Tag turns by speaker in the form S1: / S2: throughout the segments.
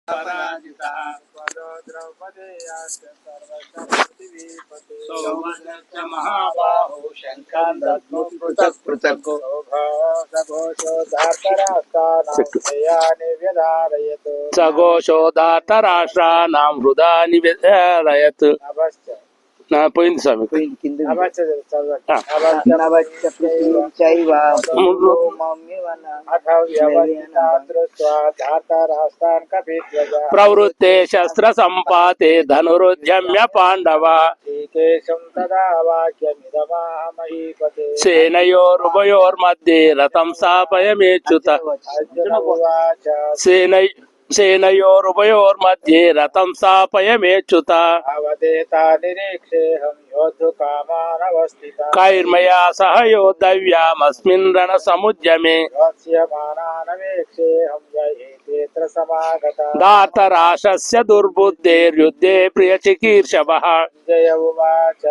S1: पराजिता द्रौपदेयाश्च सर्वस्य पृथिवीपते सौभद्रश्च महाबाहो शङ्खं दद्मो पृथक् पृथक् सघोषो धार्तराष्ट्राणां हृदयानि व्यधारयत् सघोषो धार्तराष्ट्राणां हृदयानि व्यधारयत् పోయింది స్వామి ప్రవృత్తే శస్త్ర సంపాతే ధనురుద్యమ్య పాండవ సేనయోరుభయోర్मध्ये రథం స్థాపయమేచ్యుత సేనయోరుభయోర్मध्ये రథం స్థాపయమేచ్యుత అవదేతా నిరీక్షేహం యోద్ధుకామానవస్థితా కైర్మయా సహ యోద్ధవ్యామస్మిన్ రణసముద్యమే యోత్స్యమానానవేక్షేహం యయేతేత్ర సమాగతా దాతరాశస్య దుర్బుద్ధేర్యుద్ధే ప్రియచికీర్షవః జయ ఉవాచ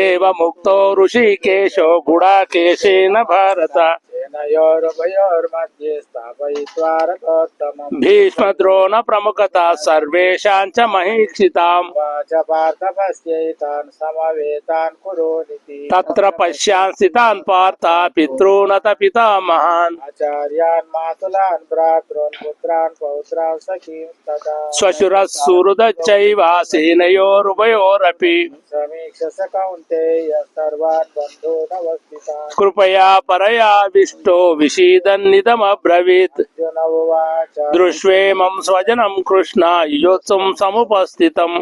S1: ఏవముక్తో ఋషికేశో గుడాకేశేన భారత సేనయోరుభయోర్मध्ये స్థాపయిత్వా రథోత్తమం భీష్మద్రోణ ప్రముఖతా సర్వేషాం చ మహీక్షితాం వాచ పార్థ పశ్యైతాన్ సమవేతాన్ కురోనితి తత్ర పశ్యాంసితాన్ పార్థ పితॄనత పితామహాన్ ఆచార్యాన్ మాతులాన్ భ్రాతॄన్ పుత్రాన్ పౌత్రాన్ సఖీం తథా శ్వశురస్సుహృదశ్చైవ సేనయోరుభయోరపి సమీక్ష స కౌంతేయ సర్వాన్ బంధూనవస్థితాన్ కృపయా పరయా విష్టో విషీదన్నిదమబ్రవీత్ దృష్వేమం స్వజనం కృష్ణ యుయోత్సం సముపస్థితం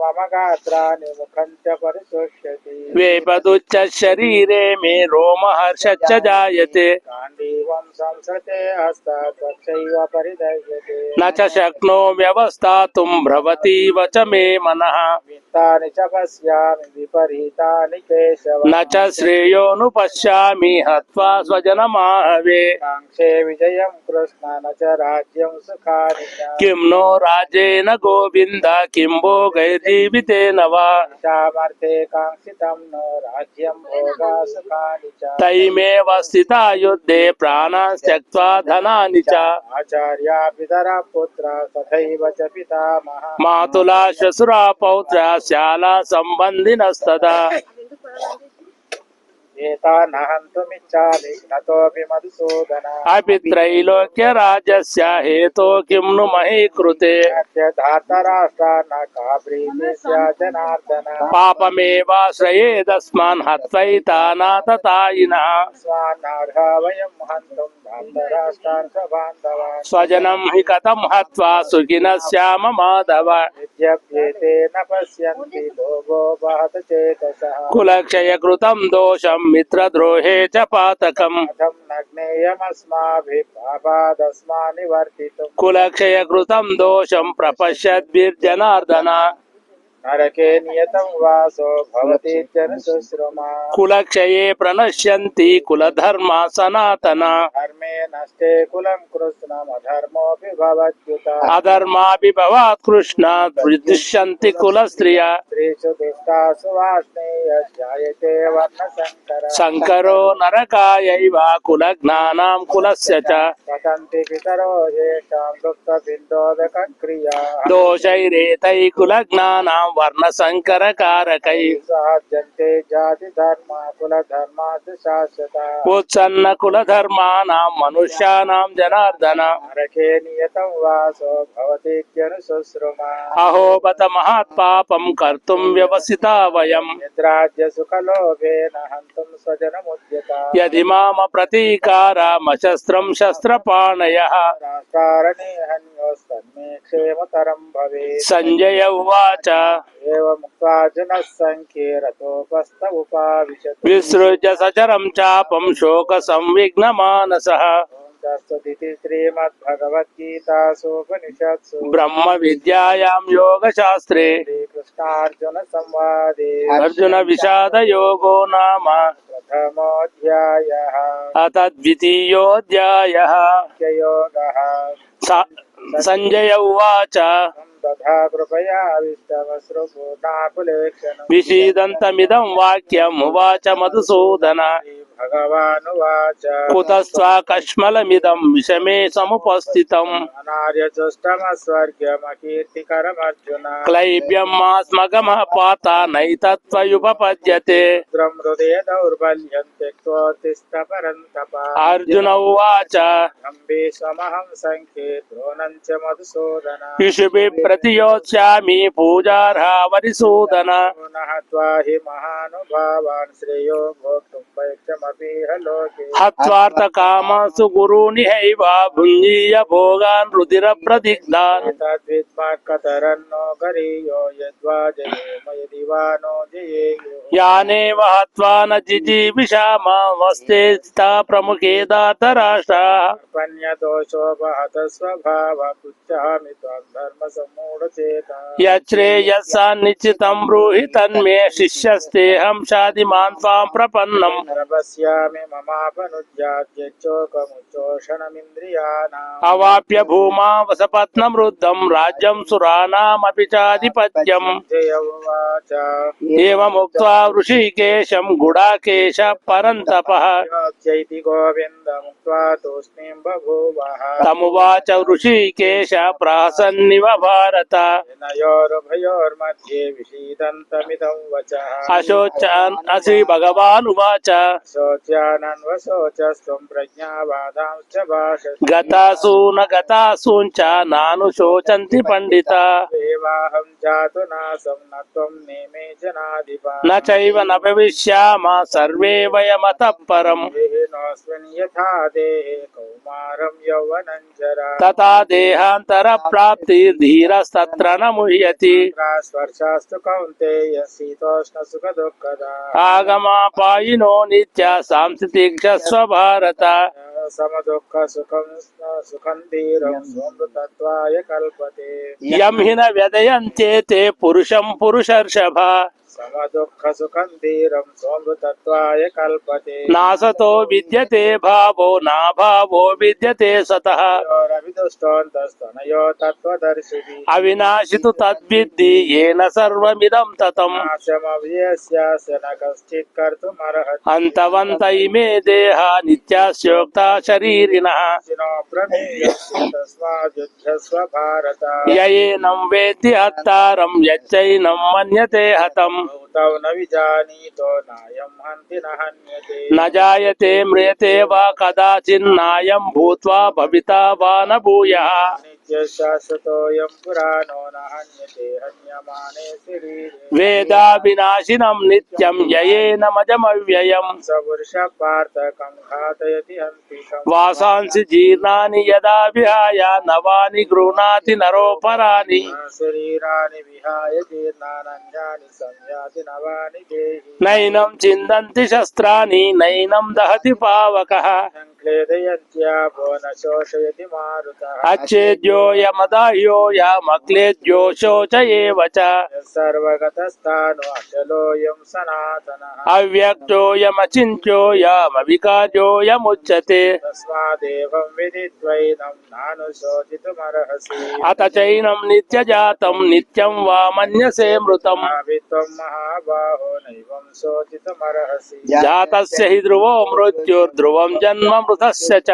S1: మమ గాత్రాని ముఖం చ పరిశుష్యతి వేపదుచ్చ శరీరే మే రోమహర్షచ్చ జాయతే గాంధీవం సంసతే హస్తాత్ వక్షైవ పరిదహ్యతే న చ శక్నోమ్యవస్థాతుం భ్రవతీవ చ మే మనః విత్తాని చ పశ్యామి విపరీతాని కేశవ న చ శ్రేయోను పశ్యామి హత్వా స్వజనమాహవే కాంక్షే విజయం కృష్ణ న చ రాజ్యం సుఖాని కిం నో రాజ్యేన గోవింద కిం భోగైర్జీవితేన వా సామర్థ్యే కాంక్షితం నో రాజ్యం భోగా సుఖాని చ తైమేవ స్థితా యుద్ధే ప్రాణాన్ త్యక్త్వా ధనాని చ ఆచార్యా పితరా పుత్ర తథైవ చ పితామహ మాతులా శ్వశురా పౌత్ర శాలా సంబంధినస్తదా अपि त्रैलोक्य राजस्य हेतो किं नु मही कृते पापमेवाश्रयेदस्मान् हत्वैतानाततायिनः स्वजनं हि कथं हत्वा सुखिनः स्याम माधव कुलक्षय कृतं दोषं मित्रद्रोहे च पातकम् कुलक्षय कृतं दोषं प्रपश्यद्भिर्जनार्दन नरके नियतं वासो भवति जनशुश्रुमा कुलक्षये प्रणश्यन्ति कुलधर्मा सनातना धर्मे नष्टे कुलं कृष्णम् अधर्मोऽपि भवत्युत अधर्मापि भवात् कृष्ण दृश्यन्ति कुलस्त्रिया स्त्रीषु दुष्टासु वार्ष्णेय जायते वर्णशङ्कर शङ्करो नरकायैव कुलज्ञानां कुलस्य च पतन्ति पितरो येषां दुःखबिन्दोदकक्रिया दोषैरेतैः कुलज्ञानां वर्ण संकर कारकै सहजन्ते जाति धर्म कुल धर्मासु शाश्वता उत्सन्न कुल धर्मानां मनुष्याणां जनार्दन नरके नियतं वासो भवति जनुशुश्रुमा अहो बत महत्पापं कर्तुं व्यवसिता वयं यद्राज्य सुखलोभेन हन्तुं स्वजनमुद्यता यदि माम प्रतीकारामशस्त्रं शस्त्रपाणयः राष्ट्रारणे हन्योस्तन्मे क्षेमतरं भवेत् संजय उवाच एवमुक्त्वार्जुनः संख्ये रथोपस्थ उपाविशत् विसृज्य सचरं चापं शोकसंविघ्नमानसः श्रीमद्भगवद्गीतासूपनिषत्सु ब्रह्म विद्यायां योगशास्त्रे श्रीकृष्णार्जुन संवादे अर्जुन विषाद योगो नाम प्रथमोऽध्यायः अथ द्वितीयोऽध्यायः योगः संजय उवाच तथा कृपया विषीदन्तमिदं वाक्यम् उवाच मधुसूदन
S2: भगवानुवाच
S1: कुतस्त्वाकश्मलमिदं विषमे समुपस्थितम्
S2: अनार्यजुष्टमस्वर्ग्यमकीर्तिकरमर्जुन
S1: क्लैब्यं मास्मगमः पाता नैतत्त्वयुपपद्यते
S2: रुद्रं हृदय दौर्बल्यं त्यक्त्वोत्तिष्ठ परन्तप
S1: अर्जुन उवाच
S2: गम्भीरमहं सङ्ख्ये द्रोणं च मधुसूदन
S1: इषुभिः प्रतियोत्स्यामि पूजार्हा वरिसूदन
S2: पुनः त्वा हि महानुभावान् श्रेयो भोक्तुं वैक्षमपीह लोके
S1: हत्वार्थकामासु गुरूनिहैव भुञ्जीय भोगान् रुधिरप्रदिग्धान्
S2: तद्विद्मात् कतरन्नो गरीयो यद्वा जयेम यदि वा नो जयेयुः
S1: यानेव हत्वा न जिजीविषामस्ते स्थिता प्रमुखे दातराष्ट्राः
S2: अर्पण्यदोषोपहत स्वभाव पृच्छामि त्वां धर्मसम्मूढचेता
S1: यच्छ्रेयस्सान्निश्चितं ब्रूहि तन्मे शिष्यस्तेऽहं शाधिमान् त्वां प्रपन्नम्
S2: नरपश्यामि ममापनुज्ञात्यच्चोकमुच्चोषणमिन्द्रियाणाम्
S1: अवाप्य भूमा वसपत्नमृद्धं राज्यं सुराणामपि चाधिपत्यम्
S2: जय उवाच
S1: एवमुक्त्वा ऋषिकेशं गुडाकेश परन्तपः
S2: चैति गोविन्दमुक्त्वा तूष्णीं बभूवः
S1: तमुवाच ऋषिकेश प्रहसन्निव भारत
S2: विनयोरुभयोर्मध्ये विषीदन्तमिदं वचः
S1: श्रीभगवानुवाच
S2: शोच्यानन्वशोचस्त्वं प्रज्ञावादांश्च भाषसे
S1: गतासून गतासूञ्च नानुशोचन्ति पंडिता
S2: एवाहं जातु नासं न त्वं नेमे जनाधिपा
S1: न चैव न भविष्यामः सर्वे वयमतः परम्
S2: देहिनोऽस्मिन् यथा देहे कौमारं यौवनं जरा
S1: तथा देहान्तरप्राप्तिर्धीरस्तत्र न मुह्यति
S2: स्पर्शास्तु कौन्तेय शीतोष्णसुखदुःखदा
S1: आगमापायिनो नित्य सांस्थितिक्षस्व भारत
S2: समदुःखसुखं सुखं धीरं सोऽमृतत्वाय कल्पते
S1: यं हि न व्यदयन्ते ते पुरुषं पुरुषर्षभ
S2: समदुःखसुखं धीरं सोऽमृतत्वाय कल्पते
S1: नासतो विद्यते भावो नाभावो विद्यते सतः
S2: रविदुष्टोऽन्तस्तनयो तत्त्वदर्शिभिः
S1: अविनाशि तु तद्विद्धि येन सर्वमिदं ततम्
S2: नाशमव्ययस्यास्य न कश्चित् कर्तुमर्हति
S1: अन्तवन्त इमे देहा नित्यास्योक्ता शरीरिणः
S2: शिनो प्रमेयस्य तस्मात् युध्यस्व भारत
S1: य एनं वेत्ति हत्तारं यच्चैनं मन्यते हतम्
S2: भूतौ न विजानीतो नायं हन्ति न हन्यते
S1: न जायते म्रियते वा कदाचिन्नायं भूत्वा भविता वा न भूयः
S2: नित्यशाश्वतोऽयं पुराणो न हन्यते हन्यमाने शरीरे
S1: वेदाविनाशिनं नित्यं ययेनमजमव्ययम्
S2: स पुरुषः पार्थ कं घातयति हन्तिकम्
S1: वासांसि जीर्णानि यदा विहाय नवानि गृह्णाति नरोपराणि
S2: शरीराणि विहाय जीर्णानन्यानि संयाति नवानि देहि
S1: नैनं छिन्दन्ति शस्त्राणि नैनं दहति पावकः
S2: क्लेदयन्त्यापो न शोषयति मारुतः
S1: अच्छेद्योऽयमदाह्यो यामक्लेद्यो शोच एव च
S2: सर्वगतस्थानो अचलोऽयं सनातनः
S1: अव्यक्तोऽयमचिन्त्योऽयमविकार्योऽयमुच्यते
S2: तस्मादेवं विदित्वैनं नानुशोचितुमर्हसि
S1: अथ चैनं नित्यजातं नित्यं वा मन्यसे मृतम्
S2: त्वं महाबाहो नैवं शोचितुमर्हसि
S1: जातस्य हि ध्रुवो मृत्युर्ध्रुवं जन्म मृतस्य च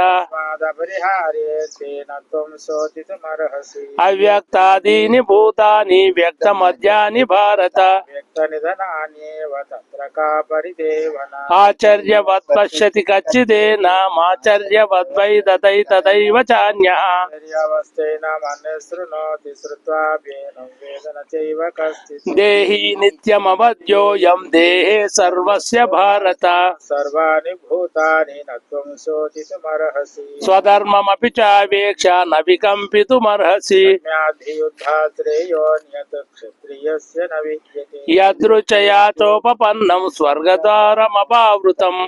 S2: तस्मादपरिहार्येतेन त्वं शोचितुमर्हसि
S1: अव्यक्तादीनि भूतानि व्यक्तमद्यानि भारत
S2: व्यक्तनिधनान्येव तत्र का परिदेवना
S1: आचर्यवत् पश्यति कच्चिदेनामाचर्यवद्वै ददै तदैव चान्यः
S2: पर्यवस्थेनमन्य शृणोति श्रुत्वाप्येनं वेद न चैव कश्चित्
S1: देहि नित्यमवद्योऽयं देहे सर्वस्य भारत
S2: सर्वाणि भूतानि न त्वं शोचितुमर्हसि
S1: स्वधर्ममपि चावेक्ष न विकम्पितुमर्हसि
S2: ज्ञाद्धियुद्धाश्रेयोऽन्यत् क्षत्रियस्य न विद्यते
S1: यदृचया चोपपन्नं स्वर्गद्वारमपावृतम्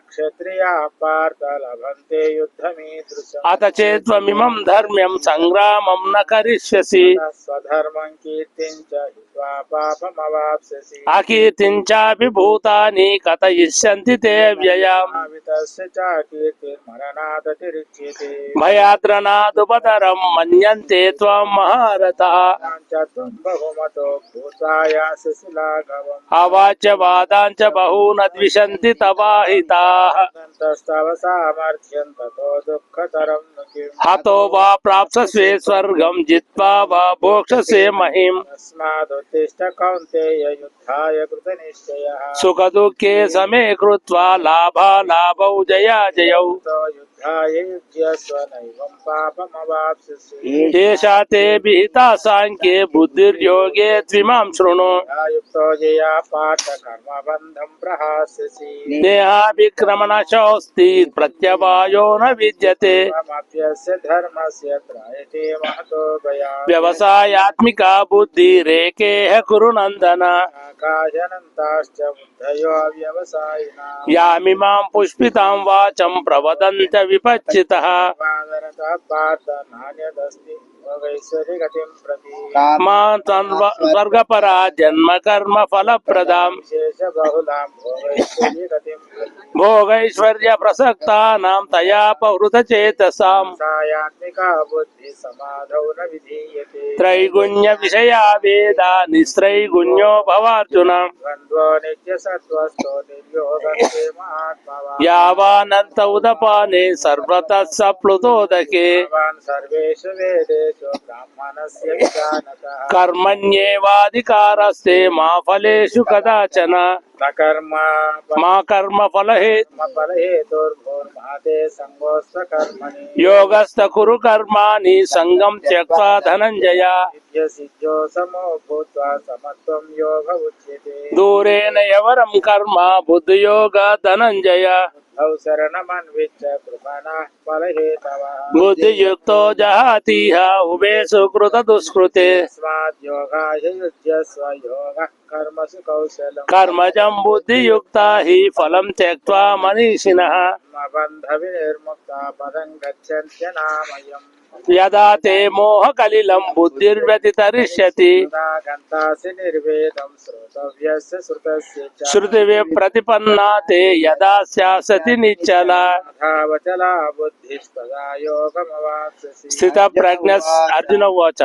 S2: क्षत्रियाः पार्थ लभन्ते युद्धमीदृशम्
S1: अथ चेत्त्वमिमं धर्म्यं सङ्ग्रामं न करिष्यसि
S2: स्वधर्मं कीर्तिं च हित्वा पापमवाप्स्यसि
S1: अकीर्तिं चापि भूतानि कथयिष्यन्ति ते व्ययाम्
S2: वितस्य च कीर्तिर्न मरणादतिरिच्यते
S1: भयाद्रनादुपतरं मन्यन्ते त्वां महारथः
S2: च त्वं बहुमतो भूत्वा यासि शिलागवम्
S1: अवाच्य वादाञ्च बहून् द्विषन्ति तवाहिताः
S2: तस्तव सामर्थ्यं ततो दुःखतरं नु किम्
S1: हतो वा प्राप्स्ये स्वर्गं जित्वा वा भोक्ष्यसे महिम्
S2: तस्मादुत्तिष्ठ कौन्तेय युद्धाय कृतनिश्चयः
S1: सुखदुःखे समे कृत्वा लाभालाभौ जयाजयौ
S2: तो युद्धाय युज्यस्व नैवं पापमवाप्स्यसि
S1: एषा ते विहिता साङ्ख्ये बुद्धिर्योगे त्विमां शृणु
S2: युक्तो जया पार्थ कर्मबन्धं प्रहास्यसि
S1: देहाभिक्रमणशोऽस्ति प्रत्यवायो न विद्यते
S2: त्वमप्यस्य धर्मस्य त्रायते महतो भयात्
S1: व्यवसायात्मिका बुद्धिरेकेह कुरु नन्दन
S2: आकाशनन्ताश्च बुद्धयो अव्यवसायिनः
S1: यामिमां पुष्पितां वाचं प्रवदन्त विपच्चितः
S2: वादरतः पार्थ नान्यदस्ति भोगैश्वर्य गतिं प्रति
S1: मा स्वर्गपरा जन्म कर्म फलप्रदाम्
S2: विशेषबहुलां भोगैश्वर्य गतिं प्रति
S1: भोगैश्वर्य प्रसक्तानां तयापहृत चेतसाम्
S2: सायात्मिका बुद्धि समाधौ न विधीयते
S1: त्रैगुण्य विषया वेदा निस्त्रैगुण्यो भवार्जुन
S2: द्वन्द्वो नित्यसत्त्वस्थो निर्योगस्ते महात्मवान्
S1: यावानर्थ उदपाने सर्वतः सप्लुतोदके
S2: भवान् सर्वेषु वेदेषु ब्राह्मणस्य विजानतः
S1: कर्मण्येवाधिकारस्ते मा फलेषु कदाचन
S2: न कर्म
S1: मा कर्म
S2: फलहेतुर्भूर्महते सङ्गोऽस्त्वकर्मणि
S1: योगस्थ कुरु कर्माणि सङ्गं त्यक्त्वा धनञ्जय
S2: सिद्ध्यसिद्ध्यो समो भूत्वा समत्वं योग उच्यते
S1: दूरेण यवरं कर्म बुद्धियोग धनञ्जय
S2: बुद्धौ शरणमन्विच्य कृपणः फलहेतवः
S1: बुद्धियुक्तो जहातीह उभे सुकृत दुष्कृते
S2: तस्माद् योगाय युज्यस्व योगः कर्मसु कौशलम्
S1: कर्मजं बुद्धियुक्ता हि फलं त्यक्त्वा मनीषिणः
S2: बन्धविनिर्मुक्ता पदं गच्छन्त्यनामयम्
S1: यदा ते मोहकलिलं बुद्धिर्व्यतितरिष्यति
S2: तदा गन्तासि निर्वेदं श्रोतव्यस्य श्रुतस्य च
S1: श्रुतिविप्रतिपन्ना ते यदा स्यासति निश्चला
S2: अथावचला बुद्धिस्तदा योगमवाप्स्यसि
S1: स्थितप्रज्ञ अर्जुन उवाच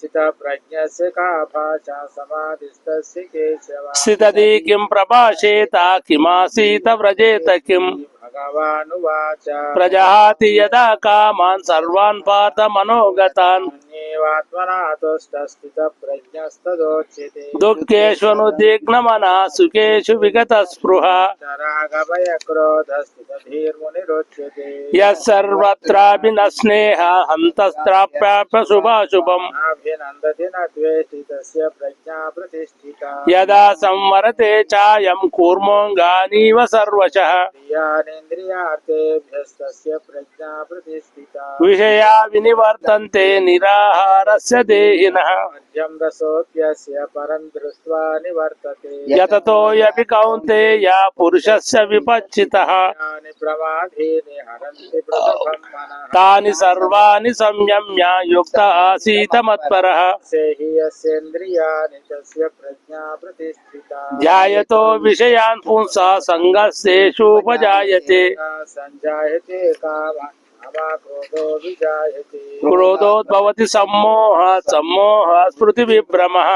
S2: स्थितप्रज्ञस्य का भाषा समाधिस्तस्य केशव
S1: स्थितधि किं प्रभाषेत किमासीत व्रजेत किम्
S2: भगवानुवाच
S1: प्रजहाति यदा कामान् सर्वान् पार्थ मनोगतान्
S2: अन्येवात्मना तुष्टस्थितप्रज्ञस्तदोच्यते
S1: दुःखेष्वनुद्विग्नमनः सुखेषु विगतस्पृहा
S2: रागभयक्रोधस्थितधीर्मुनिरोच्यते
S1: यः सर्वत्रापि न स्नेह हन्तस्त्राप्याप्य शुभाशुभम्
S2: नाभिनन्दति न द्वेष्टि तस्य प्रज्ञा प्रतिष्ठिता
S1: यदा संवरते चायं कूर्मोऽङ्गानीव सर्वशः
S2: प्रियानेन्द्रियार्थेभ्यस्तस्य प्रज्ञा प्रतिष्ठिता
S1: विषया विनिवर्तन्ते निराहारस्य देहिनः
S2: मध्यं रसोऽप्यस्य परं दृष्ट्वा निवर्तते
S1: यततो यपि कौन्तेय पुरुषस्य विपच्चितः
S2: यानि प्रमादीनि हरन्ति प्रसभं मनः
S1: तानि सर्वाणि संयम्य युक्त आसीत मत्परः
S2: सेहि यस्येन्द्रियाणि तस्य प्रज्ञा प्रतिष्ठिता
S1: ध्यायतो विषयान् पुंसः सङ्गस्तेषुपजायते
S2: सञ्जायते कामः क्रोधो विजायते
S1: क्रोधोद्भवति सम्मोहः सम्मोहः स्मृतिविभ्रमः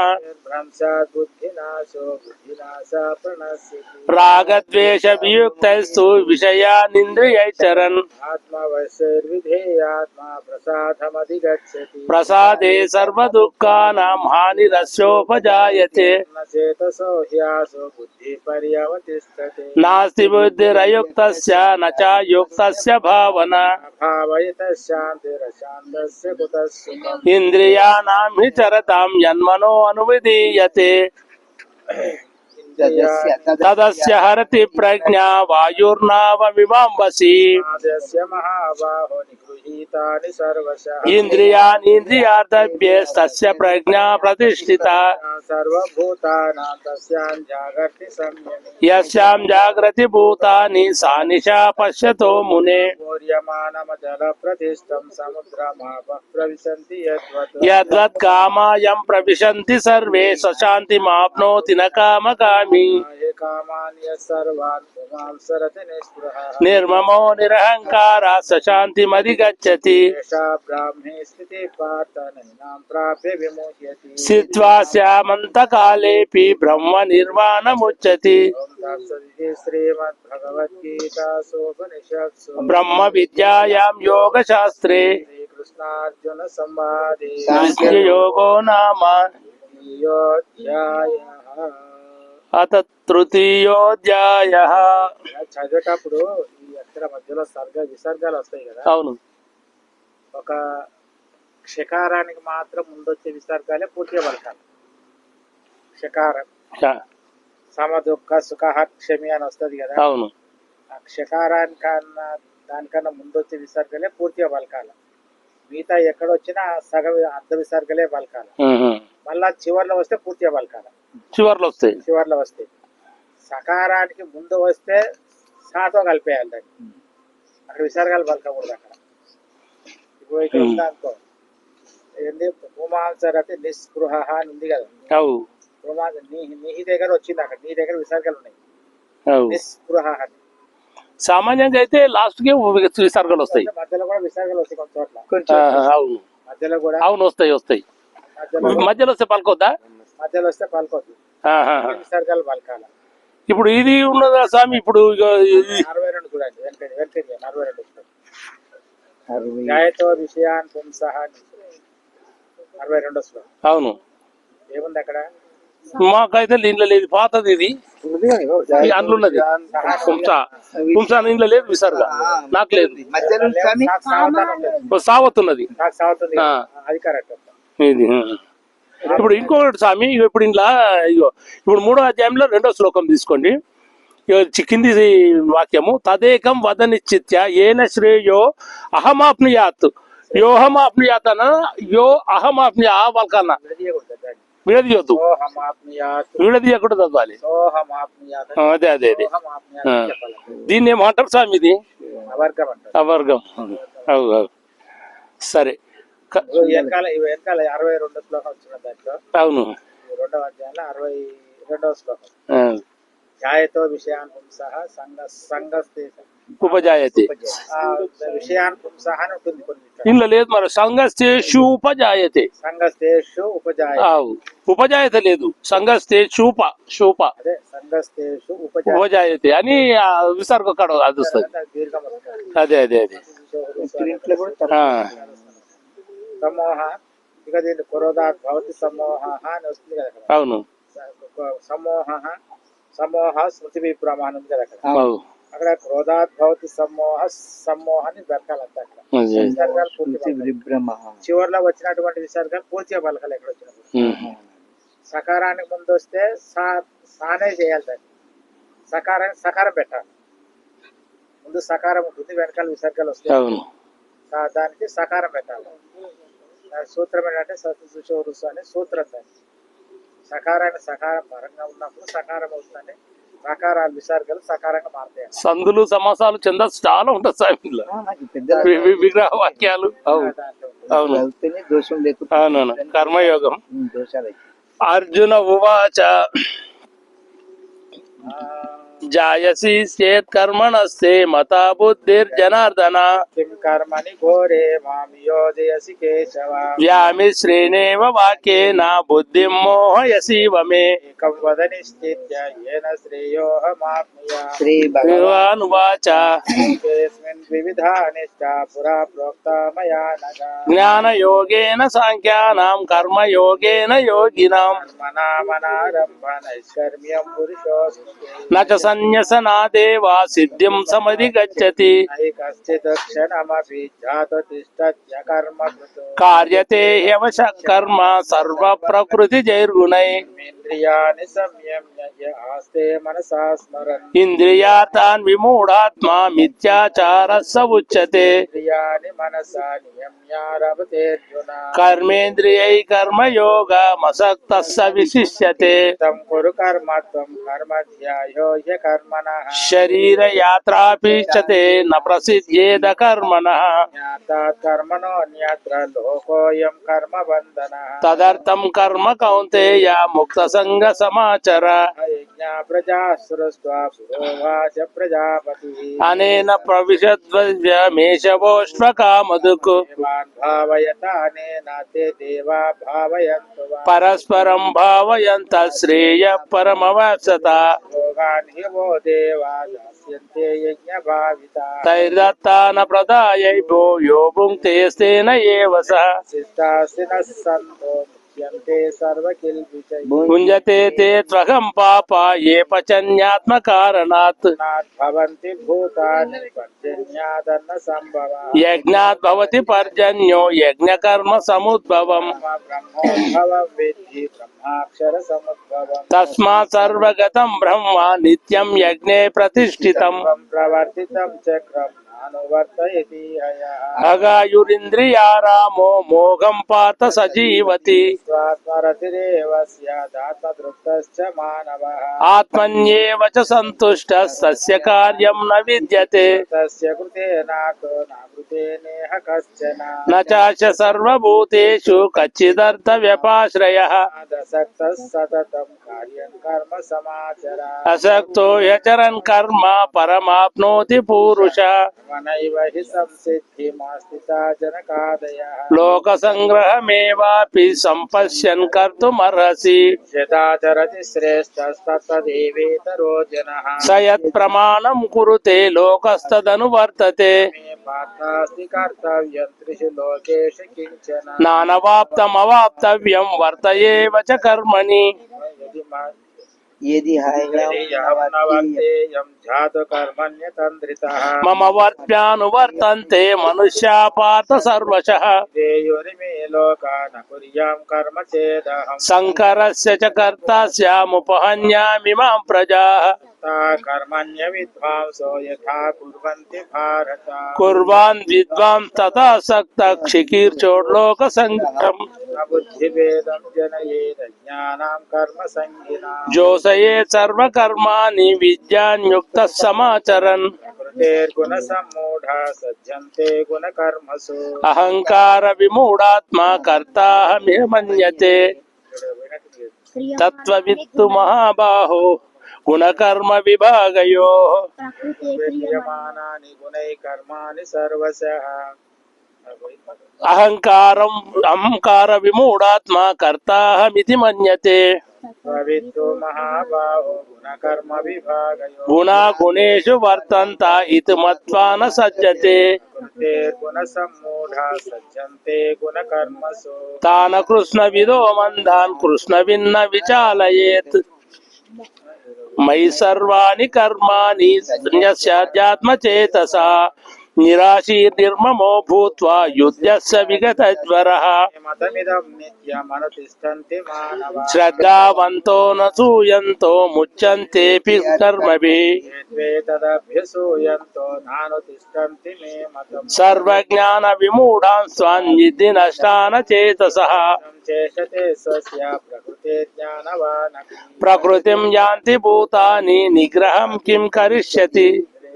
S2: भ्रंशात् बुद्धिनाशो बुद्धिनाशा प्रणश्यति
S1: रागद्वेषवियुक्तस्तु विषयानिन्द्रियैश्चरन्
S2: आत्मवशैर्विधेयात्मा प्रसादमधिगच्छति
S1: प्रसादे सर्वदुःखानां हानिरस्योपजायते
S2: न चेतसो ह्यासो बुद्धिपर्यवतिष्ठते
S1: नास्ति बुद्धिरयुक्तस्य न च युक्तस्य भावना
S2: अभावयतः शान्तिरशान्तस्य कुतः सुखम्
S1: इन्द्रियाणां हि चरतां यन्मनो अनुविधीयते तदस्य हरति प्रज्ञा वायुर्नावमिवाम्बसि
S2: आद्यस्य महाबाहो निगृहीतानि सर्वशः
S1: इन्द्रियाणीन्द्रियार्थभ्यस्तस्य प्रज्ञा प्रतिष्ठिता
S2: सर्वभूतानां तस्यां जागर्ति संयमे
S1: यस्यां जागृति भूतानि सा निशा पश्यतो मुने
S2: पूर्यमानमजलप्रतिष्ठं समुद्रमापः प्रविशन्ति यद्वत्
S1: यद्वत् कामायं प्रविशन्ति सर्वे स्वशान्तिमाप्नोति न कामकामी కరిష్యామి.
S2: हे कामान्य सर्वान् पुमां सरति निःस्पृहः
S1: నిర్మమో నిరహంకార శాంతిమధిగచ్చతి.
S2: एषा ब्राह्मी स्थितिः पार्थ नैनां प्राप्य विमुह्यति
S1: స్థిత్వా శ్యామంతకాలేపి బ్రహ్మ నిర్వాణముచ్యతి.
S2: ॐ तत्सदिति श्रीमद्भगवद्गीतासूपनिषत्सु
S1: బ్రహ్మ విద్యాయాం యోగశాస్త్రే
S2: श्रीकृष्णार्जुन संवादे
S1: యోగో నామ
S2: द्वितीयोऽध्यायः
S1: అత తృతీయోధ్యాయః.
S2: చదివేటప్పుడు ఈ అక్షర మధ్యలో విసర్గాలు వస్తాయి కదా.
S1: అవును.
S2: ఒక క్షకారానికి మాత్రం ముందొచ్చే విసర్గాలే పూర్తిగా పలకాలి. క్షకారం సమ దుఃఖ సుఖ క్షమి అని వస్తుంది కదా.
S1: అవును.
S2: ఆ క్షకారానికన్నా దానికన్నా ముందొచ్చే విసర్గలే పూర్తిగా పలకాలి. మిగతా ఎక్కడొచ్చినా సగం అర్ధ విసర్గలే పలకాలి. మళ్ళా చివర్లో వస్తే పూర్తిగా పలకాలి. చివర్లో వస్తాయి. సకారానికి ముందు వస్తే సాతో కలిపేయాలి దాన్ని. అక్కడ విసర్గాలు పలకకూడదు. అక్కడ ఇప్పుడు ఇక్కడ ఉందా అనుకో, ఏంటి భూమాంసరతి నిస్పృహ అని ఉంది కదా. నీ దగ్గర వచ్చింది, అక్కడ నీ దగ్గర విసర్గాలు ఉన్నాయి. నిస్పృహ అని
S1: సామాన్యంగా అయితే లాస్ట్ కి విసర్గలు వస్తాయి.
S2: మధ్యలో కూడా విసర్గలు వస్తాయి కొన్ని చోట్ల.
S1: అవును.
S2: మధ్యలో కూడా
S1: అవును వస్తాయి. మధ్యలో వస్తే పలకొద్దా?
S2: మధ్యలో వస్తే పలకొద్దు. విసర్గాలు పలకాల.
S1: ఇప్పుడు ఇది ఉన్నదా స్వామి? ఇప్పుడు
S2: 62 చూడండి, వెనకటి 42 గాయతో విషయాన్ పుంసః 62 శ్లోకం.
S1: అవును.
S2: ఏముంది అక్కడ?
S1: మాకైతే ఇంట్లో లేదు, పాతది ఇది. అందులో ఉన్నది పుంస ఇంట్లో లేదు, విసర్గ నాకు లేదు. సావత్ ఉన్నది.
S2: అది కరెక్ట్.
S1: ఇది ఇప్పుడు ఇంకొకటి స్వామి, ఇప్పుడు ఇంట్లో ఇప్పుడు 3వ అధ్యాయంలో 2వ శ్లోకం తీసుకోండి. కింది వాక్యము తదేకం వదనిశ్చిత్య ఏన శ్రేయో అహమాప్నుయాత్ యోహమాప్నుయాత్ అన్న యో అహమాప్నుయా వాళ్ళకన్నా విడదీయొద్దు, విడదీయకుండా చదవాలి. అదే దీన్ని ఏమంటారు స్వామి? ఇది అవర్గం. సరే.
S2: 62 శ్లోకం వచ్చిన దాంట్లో
S1: అవును
S2: 2వ అధ్యాయంలో 62వ శ్లోకం. ధ్యాయతో విషయాన్ పుంసః సంగస్తే
S1: ఉపజాయతే.
S2: విషయాన్ పుంసః అని ఉంటుంది కొన్ని.
S1: ఇంట్లో లేదు మరి. సంగస్తేషు ఉపజాయతే.
S2: సంగస్తేషు
S1: ఉపజాయత లేదు. సంగస్తేషు
S2: అదే సంగస్తేషు
S1: ఉపజాయతే అని విసర్గ కడ అది వస్తుంది. అదే
S2: సమోహ. ఇక దీన్ని క్రోధాత్ భవతి సమోహ అని వస్తుంది కదా.
S1: అవును.
S2: సమోహ స్మృతి విభ్రమానం ఉంది కదా. అక్కడ క్రోధాత్ భవతి సమ్మోహాన్ని దొరకాలంట. అక్కడ విసర్గాలు చివరిలో వచ్చినటువంటి విసర్గాలు పూర్తిగా పలకాలి. ఎక్కడ వచ్చినప్పుడు సకారానికి ముందు వస్తే సానే చేయాలి. దాన్ని సకారం పెట్టాలి. ముందు సకారం ఉంటుంది, వెనకాల విసర్గాలు వస్తాయి. దానికి సకారం పెట్టాలి. సూత్రం ఏంటంటే సత్సుషోరుసు అనే సూత్రం. దాన్ని సకారం పరంగా ఉన్నప్పుడు సకారం అవుతుందని సకారాలు విసర్గలు సకారంగా మారుతాయి.
S1: సందులు సమాసాలు ఛందస్సు చాలా ఉంటుంది సాయంలో, విగ్రహ వాక్యాలు. అవును. కర్మయోగం. అర్జున ఉవాచ జాయసి చేత్ కర్మణస్తే మతా బుద్ధిర్జనార్దన
S2: కిం కర్మణి ఘోరే మాం యోజయసి కేశవ
S1: వ్యామిశ్రేణేవ వాక్యేన బుద్ధిం మోహయసీవ మే
S2: ఏకం వద నిశ్చిత్య యేన శ్రేయోహమాప్నుయాత్.
S1: శ్రీభగవానువాచ
S2: ఏకేస్మిన్ ద్వివిధా నిష్ఠా పురా ప్రోక్తా మయా నఘ.
S1: జ్ఞానయోగేన సాంఖ్యానాం కర్మయోగేన యోగినాం
S2: కర్మణామనారంభ నైష్కర్మ్యం పురుషోऽస్తి
S1: నచ సన్యసనాదేవా సిద్ధిం సమధిగచ్చతి
S2: కశ్చిదక్షణమపి జాతతిష్టత్య కర్మకృతో
S1: కార్యతే హ్యవశ కర్మ సర్వ ప్రకృతి జైర్గుణై
S2: ఇంద్రియాణి సంయమ్య ఆస్తే మనసా స్మరన్
S1: ఇంద్రియార్థాన్ విమూఢాత్మా మిథ్యాచార స ఉచ్యతే
S2: ఇంద్రియాణి మనసా నియమ్యారభతేర్జున
S1: కర్మేంద్రియై కర్మయోగ మసక్త స విశిష్యతే
S2: తం కురు కర్మత్వం కర్మ ధ్యాయో హ్యకర్మణః
S1: శరీర యాత్రాపీచతే న ప్రసిద్ధ్యేద కర్మణః
S2: జ్ఞాతాత్ కర్మణోన్యత్ర లోకోయం కర్మ బంధనః
S1: తదర్థం కర్మ కౌంతేయ ముక్త సంగ సమాచర
S2: यज्ञा प्रजा सृष्ट्वा पुरोवाच प्रजापतिः
S1: अनेन प्रविशद्वमेषवोष्मकामधुक्
S2: देवान् भावयतानेन ते देवा भावयन्तु वा
S1: परस्परं भावयन्तः श्रेयः परमवसत
S2: भोगान् हि वो देवा दास्यन्ते यज्ञभाविताः
S1: तैर्दत्तान प्रदायै भो यो भुङ्क्ते स्तेन एव सः
S2: सिद्धास्तिनः सन्तो मुच्यन्ते सर्वकिल्बिषैः
S1: भुञ्जते ते त्वहं पापा ये पचन्यात्मकारणात्
S2: भवन्ति भूतानि पर्जन्यादन्न सम्भवः
S1: यज्ञात् भवति पर्जन्यो यज्ञकर्म समुद्भवम्
S2: ब्रह्मोद्भवं विद्धि ब्रह्माक्षर समुद्भवम्
S1: तस्मात् सर्वगतं ब्रह्म नित्यं यज्ञे प्रतिष्ठितम्
S2: प्रवर्तितं चक्रं नानुवर्तयति हयः
S1: अगायुरिन्द्रियारामो मोघं पार्थ सजीवति
S2: स्वात्मरतिरेव स्यादात्मतृप्तश्च मानवः
S1: आत्मन्येव च सन्तुष्टः तस्य कार्यं न विद्यते
S2: तस्य कृते नाको नाकृते नेह कश्चन
S1: न चास्य सर्वभूतेषु कच्चिदर्थव्यपाश्रयः
S2: दशक्तः सततं कार्यं कर्म समाचर
S1: असक्तो ह्यचरन् कर्म परमाप्नोति पुरुषः
S2: मनैव हि संसिद्धिमास्थिता जनकादयः
S1: लोकसङ्ग्रहमेवापि सम्पश्यन् कर्तुमर्हसि
S2: यदाचरति श्रेष्ठस्तत्तदेवेतरो जनः
S1: स यत्प्रमाणं कुरुते लोकस्तदनुवर्तते
S2: मे पार्थास्ति कर्तव्यं त्रिषु लोकेषु किञ्चन
S1: नानवाप्तमवाप्तव्यं वर्त एव च कर्मणि
S2: यदि नवर्तेयं जातु कर्मण्यतन्द्रितः
S1: मम वर्त्यानुवर्तन्ते मनुष्या पार्थ सर्वशः
S2: देयोरिमे लोका न कुर्यां कर्म चेदहम्
S1: शङ्करस्य च कर्ता स्यामुपहन्यामिमां प्रजाः
S2: कर्मण्य विद्वांसो यथा कुर्वन्ति भारत
S1: कुर्वान् विद्वान् तथा सक्तः क्षिकीर्चोर्लोकसङ्ग्रहम्
S2: न बुद्धिभेदं जनयेद ज्ञानां कर्म संगिना
S1: जोषयेत् सर्वकर्माणि विद्यान्युक्तः समाचरन्
S2: प्रकृतेर्गुणसम्मूढा सज्जन्ते गुणकर्मसु
S1: अहङ्कार विमूढात्मा कर्ताहमिह मन्यते तत्त्ववित्तु महाबाहो गुणकर्म विभागयोः
S2: क्रियमाणानि गुणैः कर्माणि सर्वशः
S1: अहंकार विमूढात्मा कर्ताहमिति मन्यते
S2: प्रवित्तो महाबाहो गुणकर्म विभागयो
S1: गुणा गुणेषु वर्तन्त इति मत्वा न सज्जते
S2: गुणसम्मूढा सज्जन्ते गुणकर्मसु
S1: तान कृष्णविदो मंदान् कृष्णविन्न विचालयेत् मयि सर्वाणि कर्माणि न्यस्याध्यात्मचेतसा निराशीर्निर्ममो भूत्वा युद्धस्य विगतज्वरः
S2: मतमिदं नित्यमनुतिष्ठन्ति मानवाः
S1: श्रद्धावन्तो न सूयन्तो मुच्यन्तेऽपि कर्मभिः
S2: द्वे तदभ्यसूयन्तो नानुतिष्ठन्ति मे मतम्
S1: सर्वज्ञानविमूढान् स्वान् विद्धि नष्टान् चेतसः
S2: चेषते स्वस्य प्रकृते ज्ञानवानपि
S1: प्रकृतिं यान्ति भूतानि निग्रहं किं करिष्यति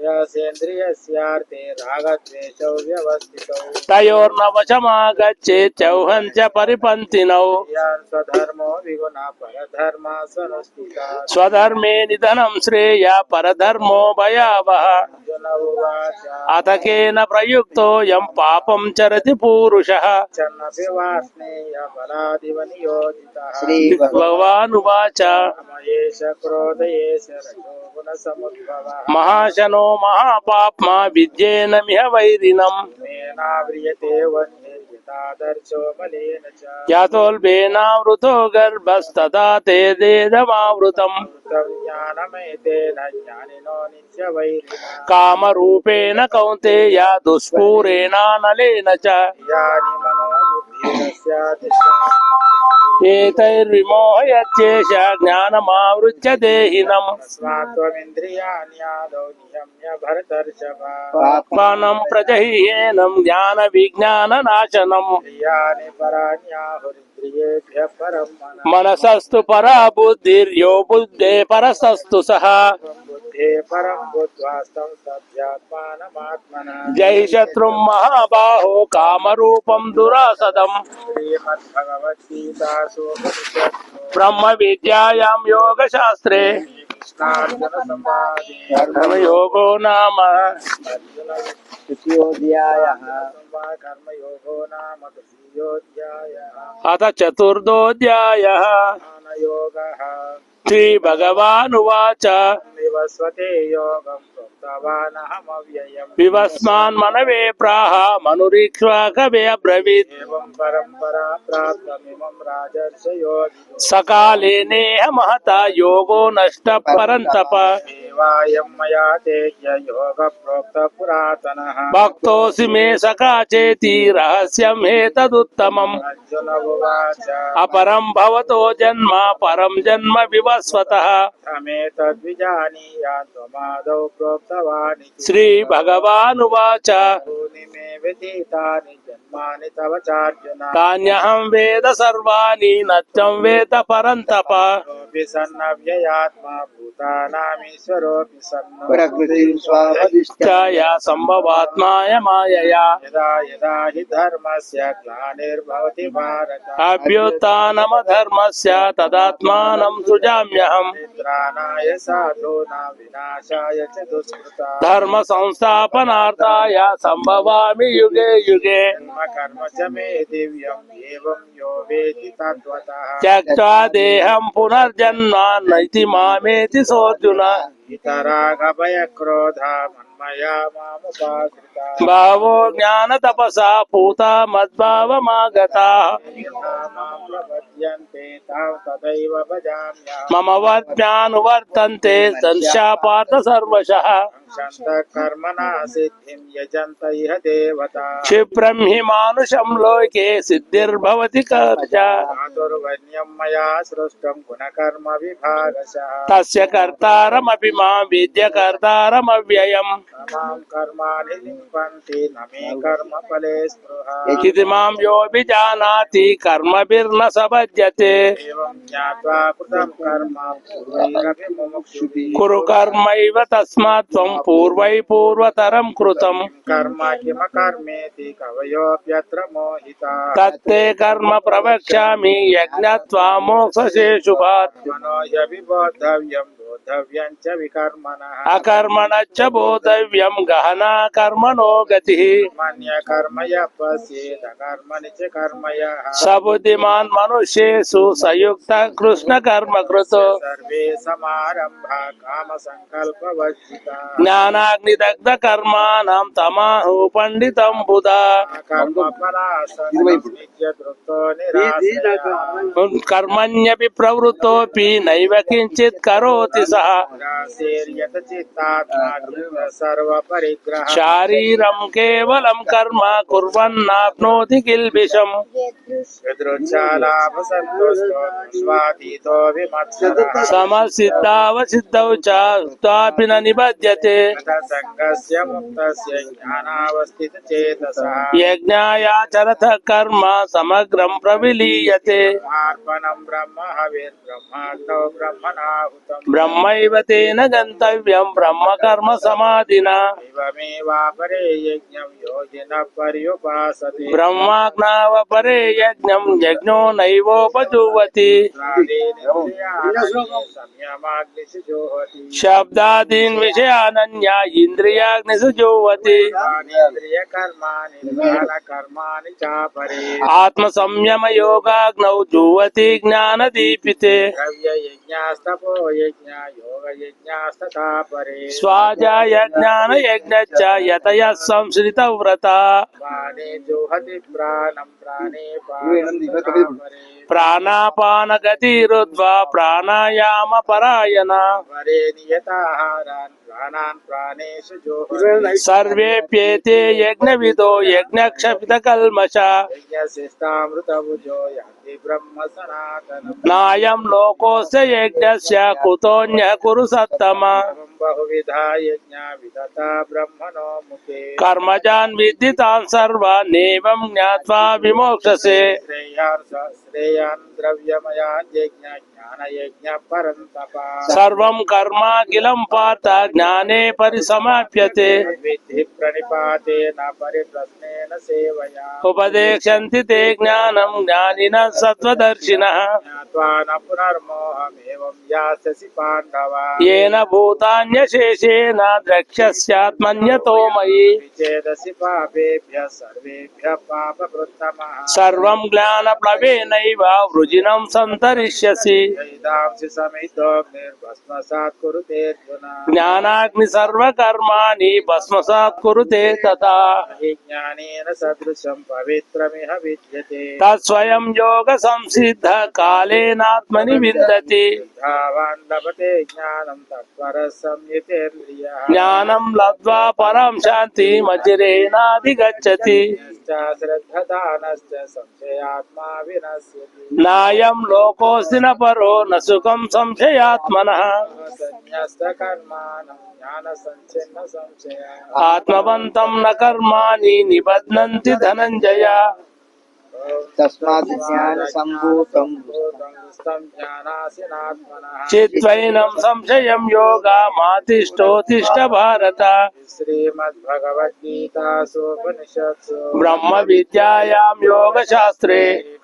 S2: सेन्द्रियस्यार्थे रागद्वेषौ व्यवस्थितौ
S1: तयोर्नवशमागच्छेत् चौहं च परिपन्थिनौ
S2: यान् स्वधर्मो विगुणः परधर्मा सनुष्ठिता
S1: स्वधर्मे निधनं श्रेय परधर्मो भयावह
S2: अर्जुन उवाच
S1: अथ केन प्रयुक्तोऽयं पापं चरति पूरुषः
S2: चन्नपि वार्ष्णेय बलादिव नियोजितः
S1: भगवानुवाच
S2: मयेष क्रोध एष रजो गुणसमुद्भवः
S1: महाशनो महापाप्मा विद्येन मिह वैरिणम्
S2: मेनाव्रियते वह्निर्यथादर्शो मलेन च
S1: यातोल्बेनावृतो गर्भस्तदा ते देदमावृतम्
S2: तं ज्ञानमेतेन ज्ञानिनो नित्यवैरिणा
S1: कामरूपेण कौन्तेय दुष्पूरेणानलेन च
S2: यानि मनोबुद्धिरस्यादिष्टानि
S1: एतैर्विमोहयत्येष ज्ञानमावृत्य देहिनम्
S2: तस्मात् त्वमिन्द्रियाणि आदौ नियम्य भरतर्षभ
S1: पाप्मानं प्रजह्येनं ज्ञानविज्ञाननाशनम्
S2: इन्द्रियाणि पराण्याहुरिन्द्रियेभ्यः परं मनः
S1: मनसस्तु परा बुद्धिर्यो बुद्धे परसस्तु सः
S2: बुद्धे परं बुद्ध्वा संस्तभ्यात्मानमात्मनः
S1: जहि शत्रुं महाबाहो कामरूपं दुरासदम्
S2: श्रीमद्भगवद्गीतासु उपनिषत्सु
S1: ब्रह्म विद्यायां योगशास्त्रे
S2: కృష్ణార్జున సంవాదే
S1: కర్మయోగో నామ
S2: అర్జున తృతీయోధ్యాయః కర్మయోగో నామ తృతీయోధ్యాయః
S1: అథ చతుర్థోధ్యాయః
S2: జ్ఞానయోగః
S1: శ్రీ భగవానువాచ
S2: వివస్వతే యోగం ప్రోక్తవానహమవ్యయం
S1: వివస్మాన్ మనవే ప్రాహ మనురీక్ష్వాకవే అబ్రవీత్
S2: ఏవం పరంపరా ప్రాప్తమిమం రాజర్షయో
S1: సకాలే నేహ మహత యోగో నష్ట పరంతప
S2: దేవాయం మయా తేజ్య యోగ ప్రోక్త పురాతనః
S1: భక్తోసి మే సఖా చేతి రహస్యం హేతదుత్తమం
S2: అర్జున ఉవాచ
S1: అపరం భవతో జన్మ పరం జన్మ వివస్వతః
S2: తమేతద్విజానీయాన్ త్వమాదౌ ప్రోక్తవాని
S1: శ్రీ భగవానువాచ
S2: భూని మే వ్యతీతాని జన్మాని తవ చార్జున
S1: తాన్యహం వేద సర్వాణి నత్యం వేద పరంతప
S2: లోపి సన్నవ్యయాత్మా భూతానామీశ్వరోపి సన్న
S3: ప్రకృతిం స్వావధిష్ఠాయ
S1: ఛాయ సంభవాత్మాయ మాయయా
S2: యదా యదా హి ధర్మస్య గ్లానిర్భవతి భారత
S1: అభ్యుత్నమధర్మస్య తదాత్మానం సృజామ్యహం
S2: నిద్రాణాయ సాధూనాం వినాశాయ చ దుష్కృతా
S1: ధర్మ సంస్థాపనార్థాయ సంభవామి యుగే యుగే
S2: కర్మ చ మే దివ్యం ఏవం యో వేతి తత్వతః
S1: త్యక్త్వా దేహం పునర్జన్మ నైతి మామేతి సోర్జున
S2: ఇతరాగభయ క్రోధ మన్మయా మాముపాశ్రితా
S1: భావో జ్ఞాన తపసా పూత మద్భావమాగతా
S2: యథా మాం ప్రపద్యంతే తాం తథైవ భజామ్యహం
S1: మమ వర్జ్ఞానువర్తంతే సంశాపాత సర్వశః
S2: సంత కర్మణా సిద్ధిం యజంత ఇహ దేవతా
S1: క్షిప్రం హి మానుషం లోకే సిద్ధిర్భవతి కర్జ
S2: చాతుర్వర్ణ్యం మయా సృష్టం గుణకర్మ విభాగశః
S1: తస్య కర్తారమపి మాం విద్య కర్తారమవ్యయం
S2: మాం కర్మాణి లింపంతి న మే కర్మ ఫలే స్పృహ
S1: ఇది మాం యో విజానాతి కర్మభిర్న సబధ్యతే
S2: ఏవం జ్ఞాత్వా కృతం కర్మ పూర్వైరపి ముముక్షుభిః
S1: కురు కర్మైవ తస్మాత్ త్వం పూర్వై పూర్వతరం కృతం
S2: కర్మ కిమకర్మేతి కవయోప్యత్ర మోహితాః
S1: తత్తే కర్మ ప్రవక్ష్యామి యజ్ఞత్వా మోక్షశేషుభాత్
S2: మనో యవిబోద్ధవ్యం బోద్ధవ్యం చ వికర్మణః
S1: అకర్మణశ్చ బోధవ్యం గహనా కర్మణో గతి
S2: మన్య కర్మయ పశ్యేత కర్మణి చ కర్మయః
S1: సబుద్ధిమాన్ మనుష్యేషు సయుక్త కృష్ణ కర్మ కృతో
S2: సర్వే సమారంభా కామ సంకల్పవర్జితా
S1: జ్ఞానాగ్నిదగ్ధ కర్మాణం తమాహు పండితం బుధా
S2: కర్మ ఫలాసక్య దృప్తో నిరాశయః
S1: కర్మణ్యపి ప్రవృత్తోపి నైవ కించిత్ కరోతి సహ
S2: నిరాశేర్యత చిత్తాత్మా సర్వ పరిగ్రహ
S1: శారీరం కేవలం కర్మ కుర్వన్నాప్నోతి కిల్బిషం
S2: యదృచ్ఛాలాభ సంతుష్టో స్వాతీతో విమత్సరః
S1: సమసిద్ధావసిద్ధౌ చ తాపి న నిబధ్యతే
S2: సంగస్య ముక్తస్య జ్ఞానావస్థిత చేతసః
S1: యజ్ఞాయాచరత కర్మ సమగ్రం ప్రవిలీయతే
S2: ఆర్పణం బ్రహ్మ హవిర్బ్రహ్మాగ్నౌ బ్రహ్మణాహుతం
S1: బ్రహ్మైవ తేన గంతవ్యం బ్రహ్మ కర్మ సమాధినా
S2: ఇవమేవాపరే యజ్ఞం యోగిన పర్యుపాసతే
S1: బ్రహ్మాజ్ఞావ పరే యజ్ఞం యజ్ఞో నైవోపజువతి
S2: సంయమాగ్నిషు జోహతి
S1: శబ్దాదీన్ విషయానన్య ఇంద్రియాగ్నిసు జువతి
S2: ప్రాణేంద్రియ కర్మాణి జ్ఞాన కర్మాణి చాపరే
S1: ఆత్మ సంయమ యోగాగ్నౌ జువతి జ్ఞాన దీపితే
S2: ద్రవ్య యజ్ఞాస్తపో యజ్ఞ యోగ యజ్ఞాస్తథా పరే
S1: స్వాజాయ జ్ఞాన యజ్ఞచ్చ యతయ సంశ్రిత వ్రత
S2: ప్రాణే జోహతి ప్రాణం ప్రాణే పారే
S1: ప్రాణాపాన గతిరుద్వా ప్రాణాయామ పరాయణ
S2: పరే నియతాహారాన్ ప్రాణాన్ ప్రాణేషు జోహతి
S1: సర్వేప్యేతే యజ్ఞవిదో యజ్ఞక్షపిత కల్మష
S2: యజ్ఞశిష్టామృతభుజో యాంతి బ్రహ్మ సనాతనం
S1: నాయం లోకోస్య యజ్ఞస్య కుతోన్య కురు సత్తమ
S2: బహువిధా యజ్ఞ విదత బ్రహ్మణో ముఖే
S1: కర్మజాన్ విద్ధి తాన్ సర్వానేవం జ్ఞాత్వా విమోక్షసే
S2: శ్రేయాన్ ద్రవ్యమయాన్ యజ్ఞ జ్ఞాన యజ్ఞ పరంతప
S1: సర్వం కర్మాఖిలం పాత జ్ఞానే పరిసమాప్యతే
S2: విద్ధి ప్రణిపాతేన పరిప్రశ్నేన సేవయా
S1: ఉపదేశంతి తే జ్ఞానం జ్ఞానిన సత్వదర్శినః
S2: ज्ञात्वा न पुनर्मोहमेवं यास्यसि पाण्डव
S1: येन भूतान्यशेषेण द्रक्ष्यस्यात्मन्यतो मयि
S2: विचेदसि पापेभ्यः सर्वेभ्यः पापकृत्तमः
S1: सर्वं ज्ञानप्लवेनैव वृजिनं सन्तरिष्यसि
S2: यैदांसि समितोऽग्निर्भस्मसात् कुरुते अर्जुन
S1: ज्ञानाग्नि सर्वकर्माणि भस्मसात् कुरुते तथा
S2: हि ज्ञानेन सदृशं पवित्रमिह विद्यते
S1: तत्स्वयं योग संसिद्ध कालेनात्मनि विन्दति
S2: श्रद्धावान् लभते ज्ञानं तत्परः संयतेन्द्रियः
S1: ज्ञानं लब्ध्वा परं शान्तिमचिरेणाधिगच्छति
S2: यश्च श्रद्धदानश्च संशयात्मा विनश्यति
S1: नायं लोकोऽस्ति न परो न सुखं संशयात्मनः
S2: संन्यस्तकर्माणं ज्ञानसञ्चिन्न संशयः
S1: आत्मवन्तं न कर्माणि निबध्नन्ति धनञ्जय
S3: तस्मात् ज्ञानसम्भूतं
S2: ज्ञानासिनात्मनः
S1: चित्त्वैनं संशयं योगमातिष्ठोत्तिष्ठ भारत
S2: श्रीमद्भगवद्गीतासूपनिषत्सु
S1: ब्रह्मविद्यायां योगशास्त्रे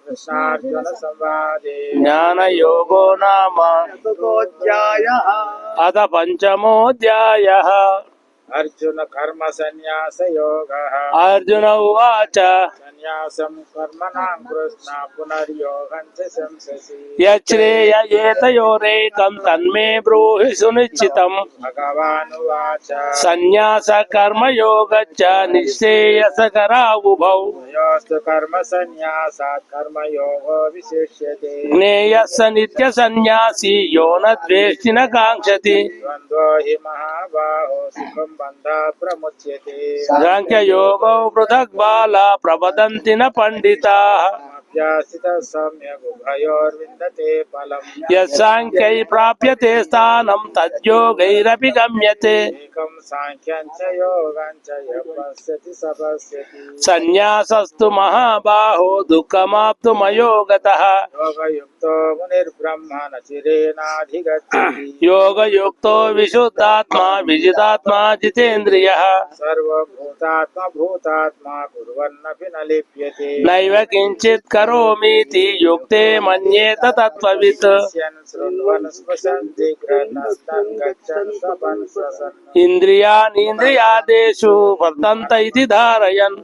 S2: कृष्णार्जुनसंवादे
S1: ज्ञानयोगो नाम
S3: योगोऽध्यायः
S1: अथ पञ्चमोऽध्यायः
S2: अर्जुन कर्म संन्यास योगः
S1: अर्जुन उवाच
S2: संन्यासं कर्मणां कृष्ण पुनर्योगं च शंससि
S1: यच्छ्रेय एतयोरेकं तन्मे ब्रूहि सुनिश्चितम्
S2: भगवानुवाच
S1: सन्न्यास कर्मयोगश्च निःश्रेयसकरावुभौ
S2: योस्तु कर्म संन्यासात् कर्मयोगो विशिष्यते
S1: ज्ञेयः स नित्यसन्न्यासी यो न द्वेष्टि न काङ्क्षति
S2: द्वन्द्वो हि महाबाहो सुखं बन्धात् प्रमुच्यते
S1: साङ्ख्ययोगौ पृथक् बाला प्रवदन्ति न पण्डिताः
S2: अभ्यासितः सम्यक् उभयोर्विन्दते फलम्
S1: यस्साङ्ख्यै प्राप्यते स्थानं तद्योगैरपि गम्यते
S2: एकं साङ्ख्यं च योगं च यः पश्यति स पश्यति
S1: सन्न्यासस्तु महाबाहो दुःखमाप्तुमयो गतः
S2: योगयुक्तो मुनिर्ब्रह्म न चिरेणाधिगच्छति
S1: योगयुक्तो विशुद्धात्मा विजितात्मा जितेन्द्रियः
S2: सर्वभूतात्मा भूतात्मा कुर्वन्नपि न लिप्यते
S1: नैव किञ्चित् करोमीति युक्ते मन्येत तत्त्ववित्
S2: पश्यन् शृण्वन् स्पशन् जिघ्रन्नस्तन् गच्छन् स्वपन् स्वसन्
S1: इन्द्रियाणीन्द्रियादेषु वर्तन्त इति धारयन्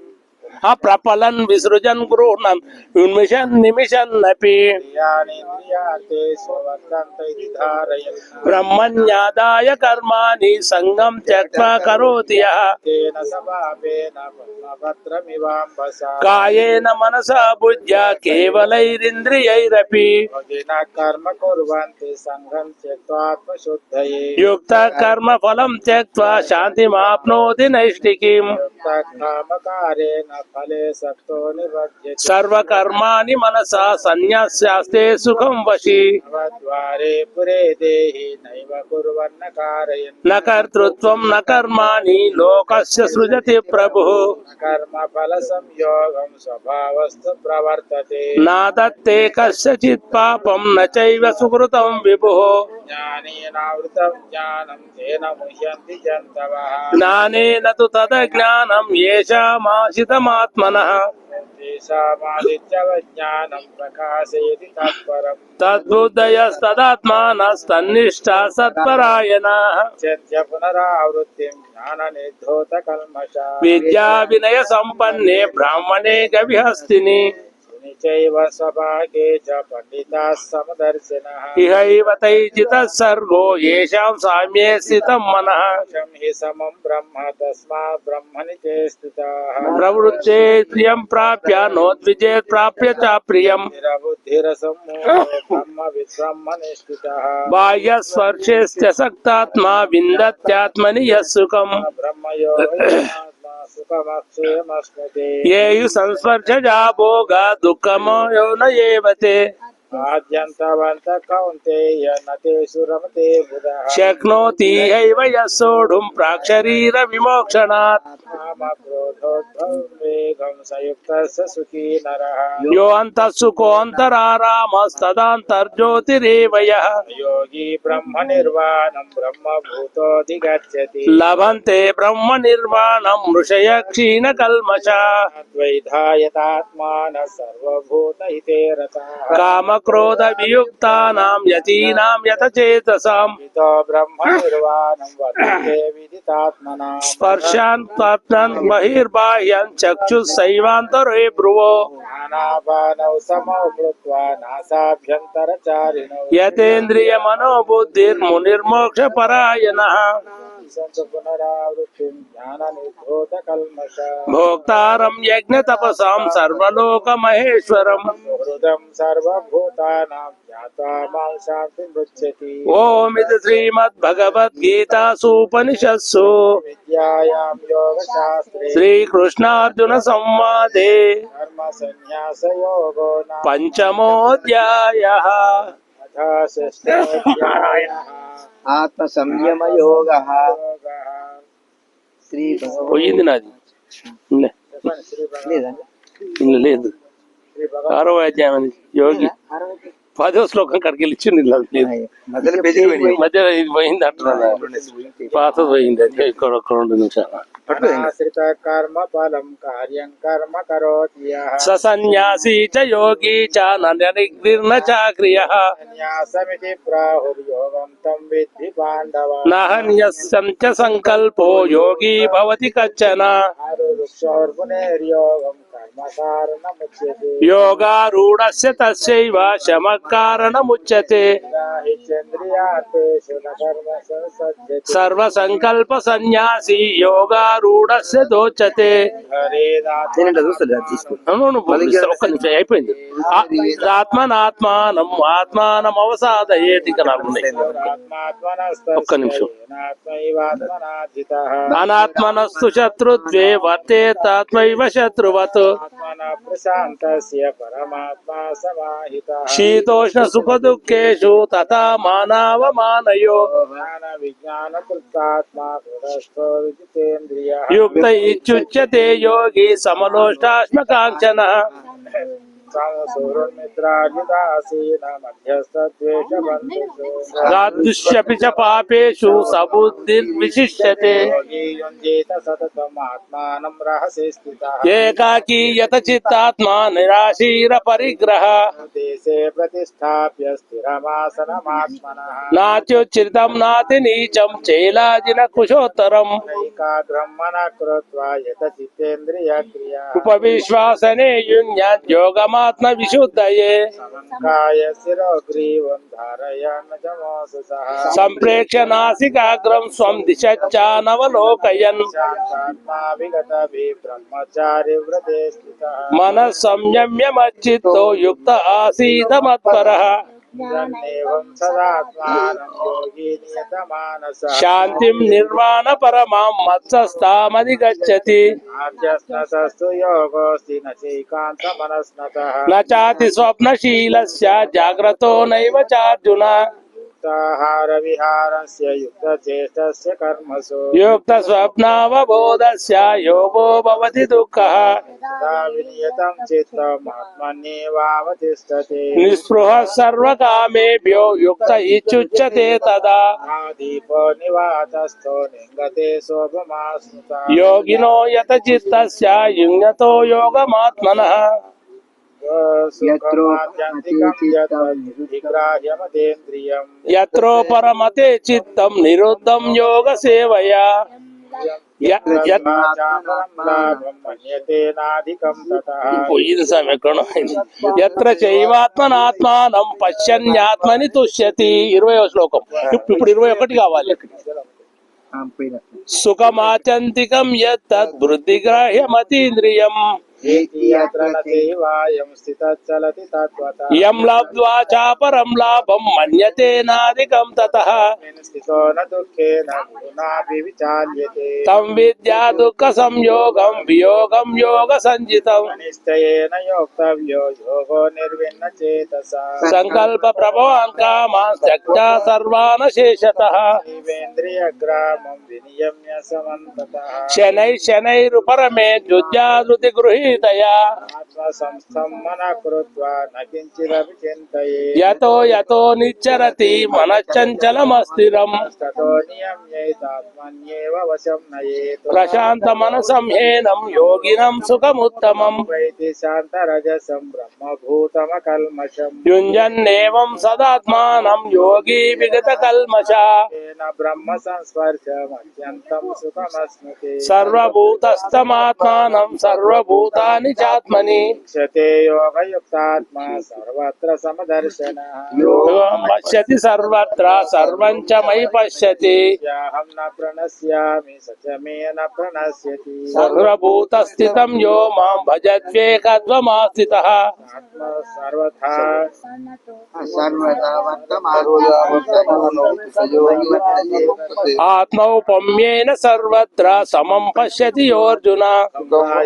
S1: अप्रपलन् विसृजन् गृह्णन् उन्मिषन् निमिषन्नपि
S2: इन्द्रियाणीन्द्रियार्थेषु वर्तन्त इति धारयन्
S1: ब्रह्मण्यादाय कर्माणि सङ्गं त्यक्त्वा करोति यः
S2: तेन समापेन पद्मपत्रमिवाम्बसा
S1: कायेन मनसा बुद्ध्या केवलैरिन्द्रियैरपि
S2: योगिनः कर्म कुर्वन्ति सङ्गं त्यक्त्वात्मशुद्धये
S1: युक्तः कर्मफलं त्यक्त्वा शान्तिमाप्नोति नैष्ठिकीम्
S2: युक्तः कामकारेण फले सक्तो निबध्यते
S1: सर्वकर्माणि मनसा सन्न्यास्यास्ते सुखं वशी
S2: नवद्वारे पुरे देहि नैव कुर्वन्न कारयन्
S1: न कर्तृत्वं न कर्माणि लोकस्य सृजति प्रभुः
S2: न कर्मफलसंयोगं स्वभावस्तु प्रवर्तते
S1: न दत्ते कस्यचित् पापं न चैव सुकृतं विभुः
S2: ज्ञानेनावृतं ज्ञानं तेन मुह्यन्ति जन्तवः
S1: ज्ञानेन तु तदज्ञानं येषामाशितमात्मनः
S2: तेषामादित्यवज्ञानं प्रकाशयति तत्परम्
S1: तद्बुद्धयस्तदात्मानस्तन्निष्ठा सत्परायणाः
S2: त्यज्य पुनरावृत्तिं ज्ञाननिर्धूतकल्मषा
S1: विद्या विनय संपन्ने ब्राह्मणे गविहस्तिनि
S2: चैव स्वभागे च पंडिताः समदर्शिनः
S1: इहैव तैजितः सर्गो येषां साम्ये स्थितं मनः
S2: क्षं हि समं ब्रह्म तस्मात् ब्रह्मणि ते स्थिताः
S1: प्रवृत्ते प्रियं प्राप्य नोद्विजेत् प्राप्य च प्रियम्
S2: निरबुद्धिरसम्मोहो ब्रह्मविद्ब्रह्मणि स्थितः
S1: बाह्यस्पर्शेऽस्त्यसक्तात्मा विन्दत्यात्मनि यः सुखम्
S2: ब्रह्मयोगात्मा सुखमक्षयमश्नुते
S1: येयु संस्पर्शजा भोगा दुःखमयो न एव ते
S2: आद्यन्तवन्तः कौन्तेय न तेषु रमते बुधः
S1: शक्नोति हैव यः सोढुं प्राक्शरीरविमोक्षणात्
S2: कामक्रोधोद्भवेगं संयुक्तः स सुखी नरः
S1: यो अन्तः सुखोऽन्तरारामस्तदान्तर्ज्योतिरेव यः
S2: योगी ब्रह्मनिर्वाणं ब्रह्मभूतोऽधिगच्छति
S1: लभन्ते ब्रह्मनिर्वाणं ऋषयः क्षीणकल्मषाः
S2: द्वैधायतात्मानः सर्वभूतहिते रताः
S1: काम క్రోధ వియుక్తానాం యతీనాం యతచేతసాం
S2: హితో బ్రహ్మ నిర్వాణం వర్తతే విదితాత్మనాం
S1: స్పర్శాన్ త్వప్నన్ బహిర్బాహ్యం చక్షుస్సైవాంతరే భ్రువో
S2: జ్ఞానాపానౌ సమౌ కృత్వా నాసాభ్యంతరచారిణౌ
S1: యతేంద్రియ మనోబుద్ధిర్మునిర్మోక్ష పరాయణః
S2: సంతు పునరావృత్తిం జ్ఞాన నిరోధ కల్మష
S1: భోక్తారం యజ్ఞ తపసాం సర్వలోక మహేశ్వరం
S2: హృదం సర్వభూతానాం జ్ఞాత్వా మాం శాంతిం పృచ్చతి
S1: ఓమితి శ్రీమద్భగవద్గీతాసూపనిషత్సు
S2: విద్యాయాం యోగశాస్త్రే
S1: శ్రీకృష్ణార్జున సంవాదే
S2: కర్మ సన్యాస యోగో నామ
S1: పంచమోऽధ్యాయः
S2: షష్ఠోధ్యాయః
S3: ఆత్మ సంయమ యోగ శ్రీ
S1: పోయింది నాది ఇల్లే.
S2: చెప్పండి శ్రీ భగవాన్
S3: లేదండి
S1: ఇల్ల లేదు
S2: శ్రీ భగవాన్
S1: 6వ అధ్యాయం అది యోగి 10వ శ్లోకం కడికి ఇచ్చింది ఇలా లేదు
S3: మధ్యలో పేజీలు పోయినాయి.
S1: మధ్యలో ఇది పోయింది అంటున్నా పాతది పోయింది అది ఇక్కడ ఒక 2 నిమిషాలు
S2: ఆశ్రిత కర్మ ఫలం కార్యం కర్మ కరోతి యః
S1: సన్యాసీ చ యోగి చ నిర్నిర్న చాక్రియః
S2: సన్యాసమితి ప్రాహుర్యోగం తం విద్ధి పాండవ
S1: నహన్యస్సం చ సంకల్పో యోగి భవతి కచ్చన
S2: వృక్షోర్మునేర్యోగం కర్మ కారణముచ్యతే
S1: యోగారూఢస్య తస్యైవ శమః కారణముచ్యతే
S2: చంద్రియార్థేషు న కర్మ సంసజ్జతే
S1: సర్వ సంకల్ప సన్యాసి యోగారూఢస్య దోచతే
S3: నేనంటే చూస్తాడు అది తీసుకో
S1: అవును, ఒక్క నిమిషం అయిపోయింది ఆత్మనాత్మానం ఆత్మానం అవసాదయేతి ఇక నాకు ఉన్నాయి. ఒక్క నిమిషం. అనాత్మనస్తు శత్రుత్వే వర్తేతాత్మైవ శత్రువత్
S2: ప్రశాంతస్య పరమాత్మా సమాహితః
S1: శీతోష్ణ సుఖ దుఃఖేషు తథా మానవమానయో
S2: జ్ఞాన విజ్ఞాన కృతాత్మా పురస్థో విజితేంద్రియః
S1: యుక్త ఇత్యుచ్యతే యోగి సమలోష్టాశ్మకాంక్షణ
S2: సూర్యమిత్రాజిదాసీన మధ్యస్థద్వేష బంధుషు
S1: రాదుష్యపి చ పాపేషు సబుద్ధిర్విశిష్యతే
S2: యోగి యుంజీత సతతం ఆత్మానం రహసి స్థితః
S1: ఏకాకీ యత చిత్తాత్మా నిరాశీర పరిగ్రహ
S2: దేశే ప్రతిష్టాప్య స్థిరమాసనమాత్మనః
S1: నాత్యుచ్చితం నాతి నీచం చైలాజిన కుశోత్తరం
S2: నైకాగ్రం మనః కృత్వా యత చిత్తేంద్రియ క్రియా
S1: ఉపవిశ్వాసనే యుజ్ఞద్యోగమాత్మ విశుద్ధయే
S2: సమంకాయ శిరోగ్రీవం ధారయన్ జమోసు సహ
S1: సంప్రేక్ష నాసికాగ్రం స్వం దిశానవలోకయన్
S2: శాంతాత్మా విగతభి బ్రహ్మచారి వ్రతే స్థితః
S1: మనః సంయమ్య మచ్చిత్తో యుక్త ఆసీత మత్పరః
S2: జన్నేవం సదాత్మానం యోగి నియతమానసః
S1: శాంతిం నిర్వాణ పరమాం మత్సస్తామధిగచ్చతి
S2: ఆర్జస్నతస్తు యోగోస్తి న చైకాంత మనస్నతః
S1: నాతి స్వప్నశీలస్య జాగ్రతో నైవ చార్జున
S2: యుక్తాహార విహారస్య యుక్తచేష్టస్య కర్మసు
S1: యుక్త స్వప్నావబోధస్య యోగో భవతి దుఃఖః
S2: తదా వినియతం చిత్తం ఆత్మన్యేవావతిష్టతే
S1: నిస్పృహ సర్వకామేభ్యో యుక్త ఇచ్యుచ్యతే తదా
S2: దీపో నివాతస్థో నింగతే శోభమాస్నుత
S1: యోగినో యత చిత్తస్య యుజ్ఞతో యోగమాత్మనః
S2: విగ్రాహ్యమతేంద్రియం
S1: యత్రో పరమతే చిత్తం నిరుద్ధం యోగ సేవయా
S2: మన్యతేనాధికం తతః
S1: పోయింది స్వామి ఎక్కడో ఎత్ర చైవాత్మనాత్మానం పశ్యన్యాత్మని తుష్యతి 20వ శ్లోకం ఇప్పుడు 21 కావాలి సుఖమాచంతికం యత్తద్బుద్ధిగ్రాహ్యమతీంద్రియం
S2: యత్ర న దేవాయం స్థితచ్చలతి తత్వతః
S1: యం లబ్ధ్వా చాపరం లాభం మన్యతేనాధికం తతః
S2: స్థితో న దుఃఖేన గుణాపి విచాల్యతే
S1: తం విద్యా దుఃఖ సంయోగం వియోగం యోగ సంజితం
S2: నిశ్చయేన యోక్తవ్యో యోగో నిర్విన్న చేతసా
S1: సంకల్ప ప్రభవాన్ కామాన్ త్యక్త్వా సర్వాన్ శేషతః
S2: జీవేంద్రియగ్రామం వినియమ్య సమంతతః
S1: శనైరుపరమే జుజ్జాధృతి గృహీ प्रणीतया
S2: आत्मसंस्थं मनः कृत्वा न किञ्चिदपि चिन्तये
S1: यतो यतो निच्चरति मनश्चञ्चलमस्थिरम्
S2: ततो नियम्यैतात्मन्येव वशं नयेत्
S1: प्रशान्तमनसं ह्येनं योगिनं सुखमुत्तमम्
S2: वैति शान्तरजसं ब्रह्मभूतमकल्मषम्
S1: युञ्जन्नेवं सदात्मानं योगी विगतकल्मषा
S2: येन ब्रह्म संस्पर्शमत्यन्तं सुखमश्नुते
S1: सर्वभूतस्थमात्मानं सर्वभूतानि चात्मनि
S2: क्षते योगयुक्तात्मा सर्वत्र समदर्शनः
S1: योगं पश्यति सर्वत्र सर्वं च मयि पश्यति
S2: याहं न प्रणश्यामि स च मे न प्रणश्यति
S1: सर्वभूतस्थितं यो मां भजत्वेकत्वमास्थितः
S2: आत्मा सर्वथा
S3: सर्वदा वर्तमानोऽपि स योगी वर्तते मुक्ते।
S1: आत्मौपम्येन सर्वत्र समं पश्यति योऽर्जुन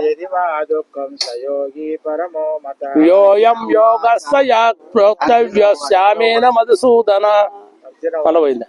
S2: यदि वा दुःखं स योगी परमो मतः
S1: योऽयं योगस्य या प्रोक्तव्यस्यामेन मधुसूदन
S2: अर्जुन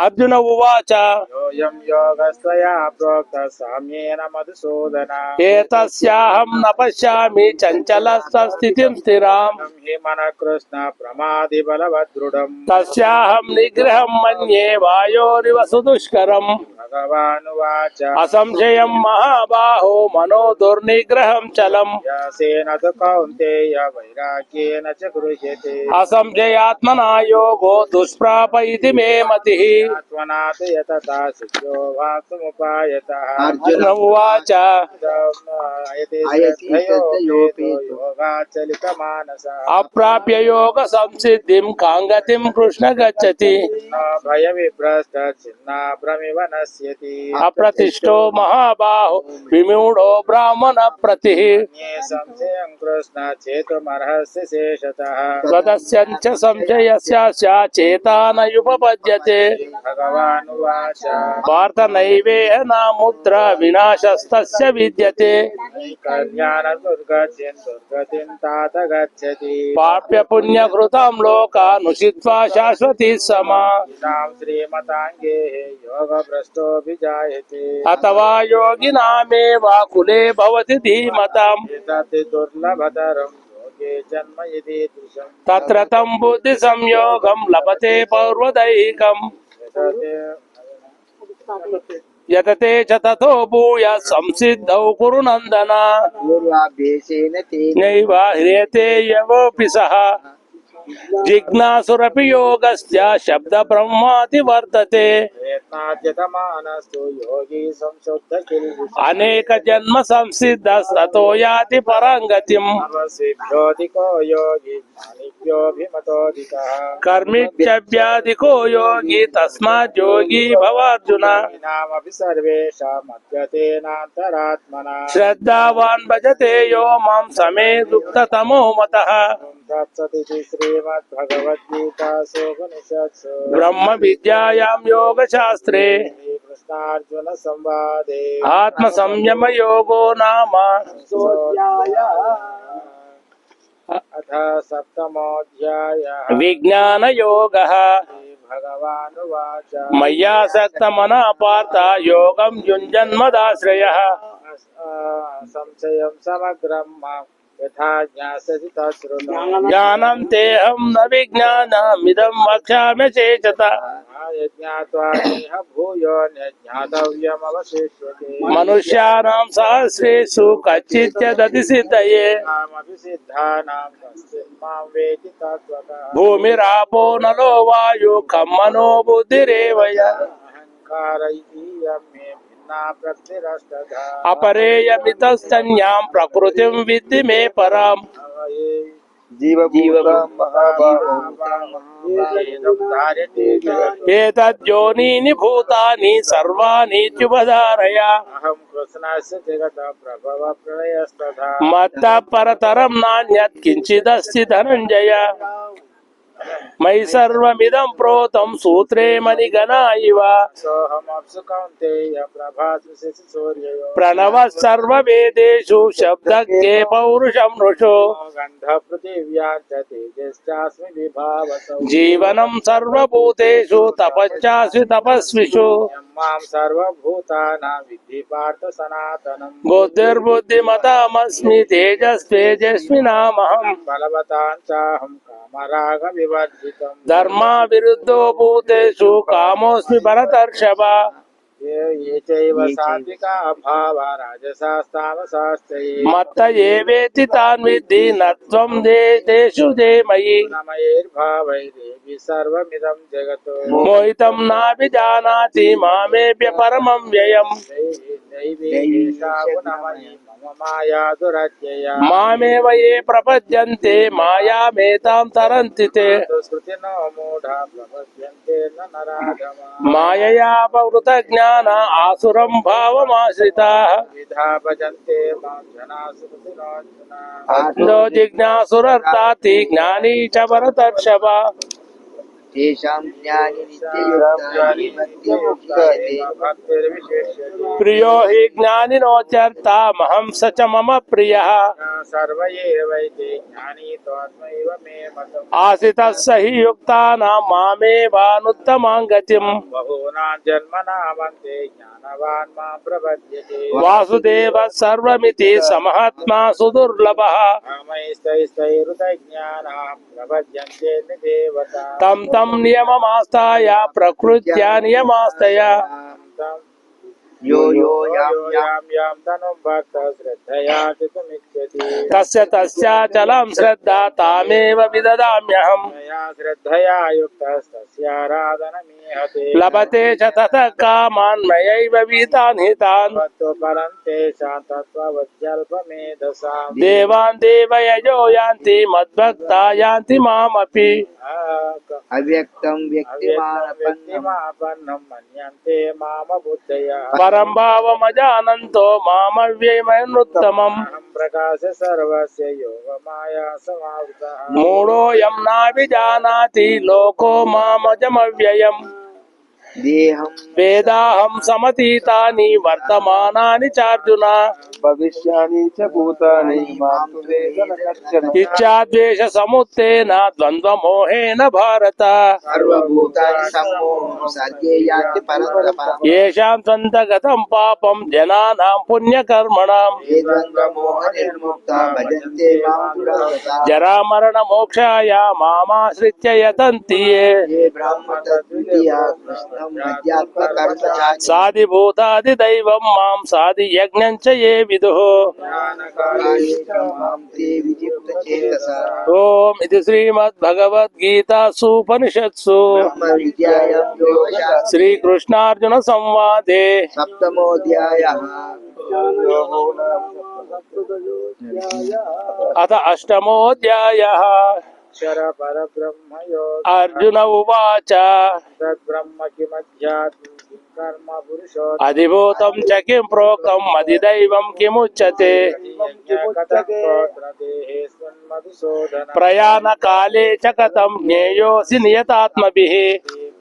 S1: अर्जुन उवाच
S2: योऽयं योगस्त्वया प्रोक्तः साम्येन मधुसूदन
S1: एतस्याहं न पश्यामि चञ्चलस्थितिं स्थिराम्
S2: हि मनः कृष्ण प्रमादिबलवदृढम्
S1: तस्याहं निग्रहं मन्ये वायोरिव सुदुष्करम्
S2: भगवानुवाच
S1: असंशयं महाबाहो मनो दुर्निग्रहं चलम्
S2: व्यासेन तु कौन्तेय वैराग्येन च गृह्यते
S1: असंशयात्मना योगो दुष्प्राप इति मे मतिः
S2: आत्मना तु यतता सिद्धो वाक्तमुपायतः
S1: अर्जुन उवाच
S2: अयति श्रद्धयोपेतो योगाचलितमानसः
S1: अप्राप्य योग संसिद्धिं काङ्गतिं कृष्ण गच्छति
S2: न भयविभ्रष्टच्छिन्नाभ्रमिव नश्यति
S1: अप्रतिष्ठो महाबाहो विमूढो ब्राह्मण प्रतिः
S2: अन्ये संशयं कृष्ण चेतुमर्हस्य शेषतः
S1: स्वदस्यञ्च संशयस्य चेता न युपपद्यते
S2: भगवानुवाच
S1: वार्त नैवेह नामुत्र विनाशस्तस्य विद्यते
S2: दुर्गतिं तात गच्छति
S1: पाप्य पुण्यकृतं लोकानुषित्वा शाश्वती समा
S2: इदां श्रीमताङ्गे योगभ्रष्टोऽभिजायते
S1: अथवा योगिनामेव कुले भवति धीमताम्
S2: एतत् दुर्लभतरं योगे जन्म यदीदृशम्
S1: तत्र तं बुद्धिसंयोगं लभते पौर्वदैकम् यतते च ततो भूय संसिद्धौ कुरु नन्दन
S3: पूर्वाभ्यासेन तेन
S1: नैव ह्रियते यवोऽपि सः जिज्ञासुरपि योगस्य शब्दब्रह्माति वर्तते
S2: प्रयत्नाद्यतमानस्तु योगी संशुद्ध किल्बिषः
S1: अनेक जन्म संसिद्धस्ततो याति पराङ्गतिम्
S2: सर्वस्वेभ्योऽधिको योगी ज्ञानिभ्योऽभिमतोऽधिकः
S1: कर्मित्यव्याधिको योगी तस्मात् योगी भवार्जुन
S2: नामपि सर्वेषां मद्गतेनान्तरात्मना
S1: श्रद्धावान् भजते यो मां समे दुःखतमो मतः
S2: तत्सदिति श्रीमद्भगवद्गीतासूपनिषत्सु
S1: ब्रह्म विद्यायां योगशास्त्रे
S2: श्रीकृष्णार्जुनसंवादे
S1: आत्मसंयम योगो नाम
S2: अथ सप्तमोऽध्यायः
S1: विज्ञान योगः
S2: भगवानुवाच
S1: मय्यासक्तमनः पार्थ योगं युञ्जन्मदाश्रयः
S2: संशयं समग्रं मां यथा ज्ञास्यसि तच्छृणु
S1: ज्ञानं तेऽहं न विज्ञानमिदं वक्ष्यामि चेतः
S2: यज्ञात्वा नेह भूयो ज्ञातव्यमवशिष्यते
S1: मनुष्याणां सहस्रेषु कच्चित् सिद्धये
S2: कामपि सिद्धानां कश्चिन् मां वेति तत्त्वतः
S1: भूमिरापो नलो वायु खं मनो बुद्धिरेव य
S2: अहङ्कार इतीयं मे भिन्ना प्रकृतिरष्टधा
S1: अपरेयमितस्तन्यां प्रकृतिं विद्धि मे पराम्
S3: जीवभूतं महाबाहो
S2: धार्यते
S1: एतद्योनीनि भूतानि सर्वाणीत्युपधारय
S2: अहं कृष्णस्य जगतः प्रभव प्रलयस्तथा
S1: मत्तः परतरं नान्यत् किञ्चिदस्ति धनञ्जय మయి సర్వమిదం ప్రోతం సూత్రే మణిగణా ఇవ
S2: सोऽहमप्सु कौन्तेय प्रभास्मि सूर्ययो
S1: ప్రణవ సర్వవేదేషు శబ్దకే పౌరుషం నృషో
S2: गन्धपृथिव्यां च तेजश्चास्मि विभावसौ
S1: జీవనం సర్వభూతేషు తపశ్చాస్మి తపస్విషు
S2: यं मां सर्वभूतानां विद्धि पार्थ सनातनम्
S1: బుద్ధిర్బుద్ధిమతామస్మి తేజస్వేజస్వినామహం
S2: बलवतां चाहं कामरागविवर्जितम्
S1: ధర్మా విరుద్ధో భూతేషు కామోస్మి భరతర్షభ
S2: ये चैव सात्विका भावा राजसास्तामसाश्चये
S1: మత్త ఏవేతి తాన్ విద్ధి నత్వం దేశు దేమయి
S2: नमयैर्भावैरेवि सर्वमिदं जगत्
S1: మోహితం నాభిజానాతి మామేభ్య పరమం వ్యయం
S2: दैवेशा गुणमयी मम माया दुरत्यया
S1: మామేవ ఏ ప్రపద్యంతే మాయామేతాం తరంతి తే
S2: श्रुतिनो मूढा प्रपद्यन्ते न नराधमा
S1: మాయయా పవృత జ్ఞాన ఆసురం భావమాశ్రితాః
S2: विधा भजन्ते मां जना श्रुतिनोऽर्जुना
S1: అజ్ఞో జిజ్ఞాసురర్థాతి జ్ఞానీ చ భరతర్షభ
S3: तेषां ज्ञानि नित्ययुक्तानि मध्यमुच्यते
S2: भक्तिर्विशेष्यते
S1: ప్రియో హి జ్ఞానినోచర్తామహం స చ మమ ప్రియః
S2: सर्व एवैते ज्ञानी त्वात्मैव मे मतम्
S1: ఆసితः స హి యుక్తానాం మామేవానుత్తమాం గతిం
S2: बहूनां जन्मनामन्ते ज्ञानवान् मां प्रपद्यते
S1: వాసుదేవ సర్వమితి సమహాత్మా సుదుర్లభః
S2: कामैस्तैस्तैरुतज्ञानां प्रपद्यन्ते देवता
S1: తం తం నియమమాస్తాయ ప్రకృత్యా నియమాస్తయ
S3: यो यो यां यां
S2: यां तनुं भक्तः श्रद्धया चितुमिच्छति
S1: తస్య తస్యాచలం శ్రద్ధా తామేవ విదదామ్యహం
S2: मया श्रद्धया युक्तस्तस्याराधनमीहते
S1: లభతే చ తతః కామాన్ మయైవ విహితాన్ హితాన్
S2: परं तेषां तत्त्ववत्यल्पमेधसाम्
S1: దేవాన్ దేవయజో యాంతి మద్భక్తా యాంతి మామపి
S3: अव्यक्तं व्यक्तिमानपन्नं
S2: व्यक्तिमापन्नं मन्यन्ते मामबुद्धया
S1: పరం భావమజానంతో మామవ్యయమనుత్తమం
S2: अहं प्रकाश सर्वस्य योगमाया समावृतः
S1: మూఢోయం నాభిజానాతి లోకో మామజమవ్యయం
S3: देहं
S1: వేదాహం సమతీతాని వర్తమానాని చార్జున
S4: భవిష్యాని చ భూతాని మాం తు వేద న కశ్చన.
S1: ఇచ్ఛాద్వేష సముత్తేన ద్వంద్వమోహేన భారత
S3: सर्वभूतानि सम्मोहं सर्गे यान्ति परन्तप
S1: येषां స్వంతగతం పాపం జనానాం పుణ్యకర్మణాం
S3: ये द्वन्द्वमोहनिर्मुक्ता भजन्ते मां दुरागता
S1: జరామరణ మోక్షాయ మామాశ్రిత్య యతంతి యే.
S3: ये ब्रह्मतद्वितीया कृष्णं मध्यात्मकर्मचारि
S1: సాధిభూతాది దైవం మాం సాధి యజ్ఞం చ ఏ విదుః
S3: मां ते विजिप्तचेतसा
S1: ఓం ఇది శ్రీమద్భగవద్గీతాసూపనిషత్సు
S3: ब्रह्मविद्यायां योगशास्त्रे
S1: శ్రీకృష్ణార్జున సంవాదే
S3: सप्तमोऽध्यायः
S1: అథ అష్టమోऽధ్యాయः
S2: क्षर परब्रह्म योग
S1: అర్జున ఉవాచ
S2: तद्ब्रह्म किमध्यात्मं किं कर्म पुरुषो
S1: అధిభూతం చ కిం ప్రోక్తం అధిదైవం కిముచ్యతే
S2: देहेऽस्मिन् मधुसूदन
S1: ప్రయాణ కాలే చ కథం జ్ఞేయోసి నియతాత్మభిః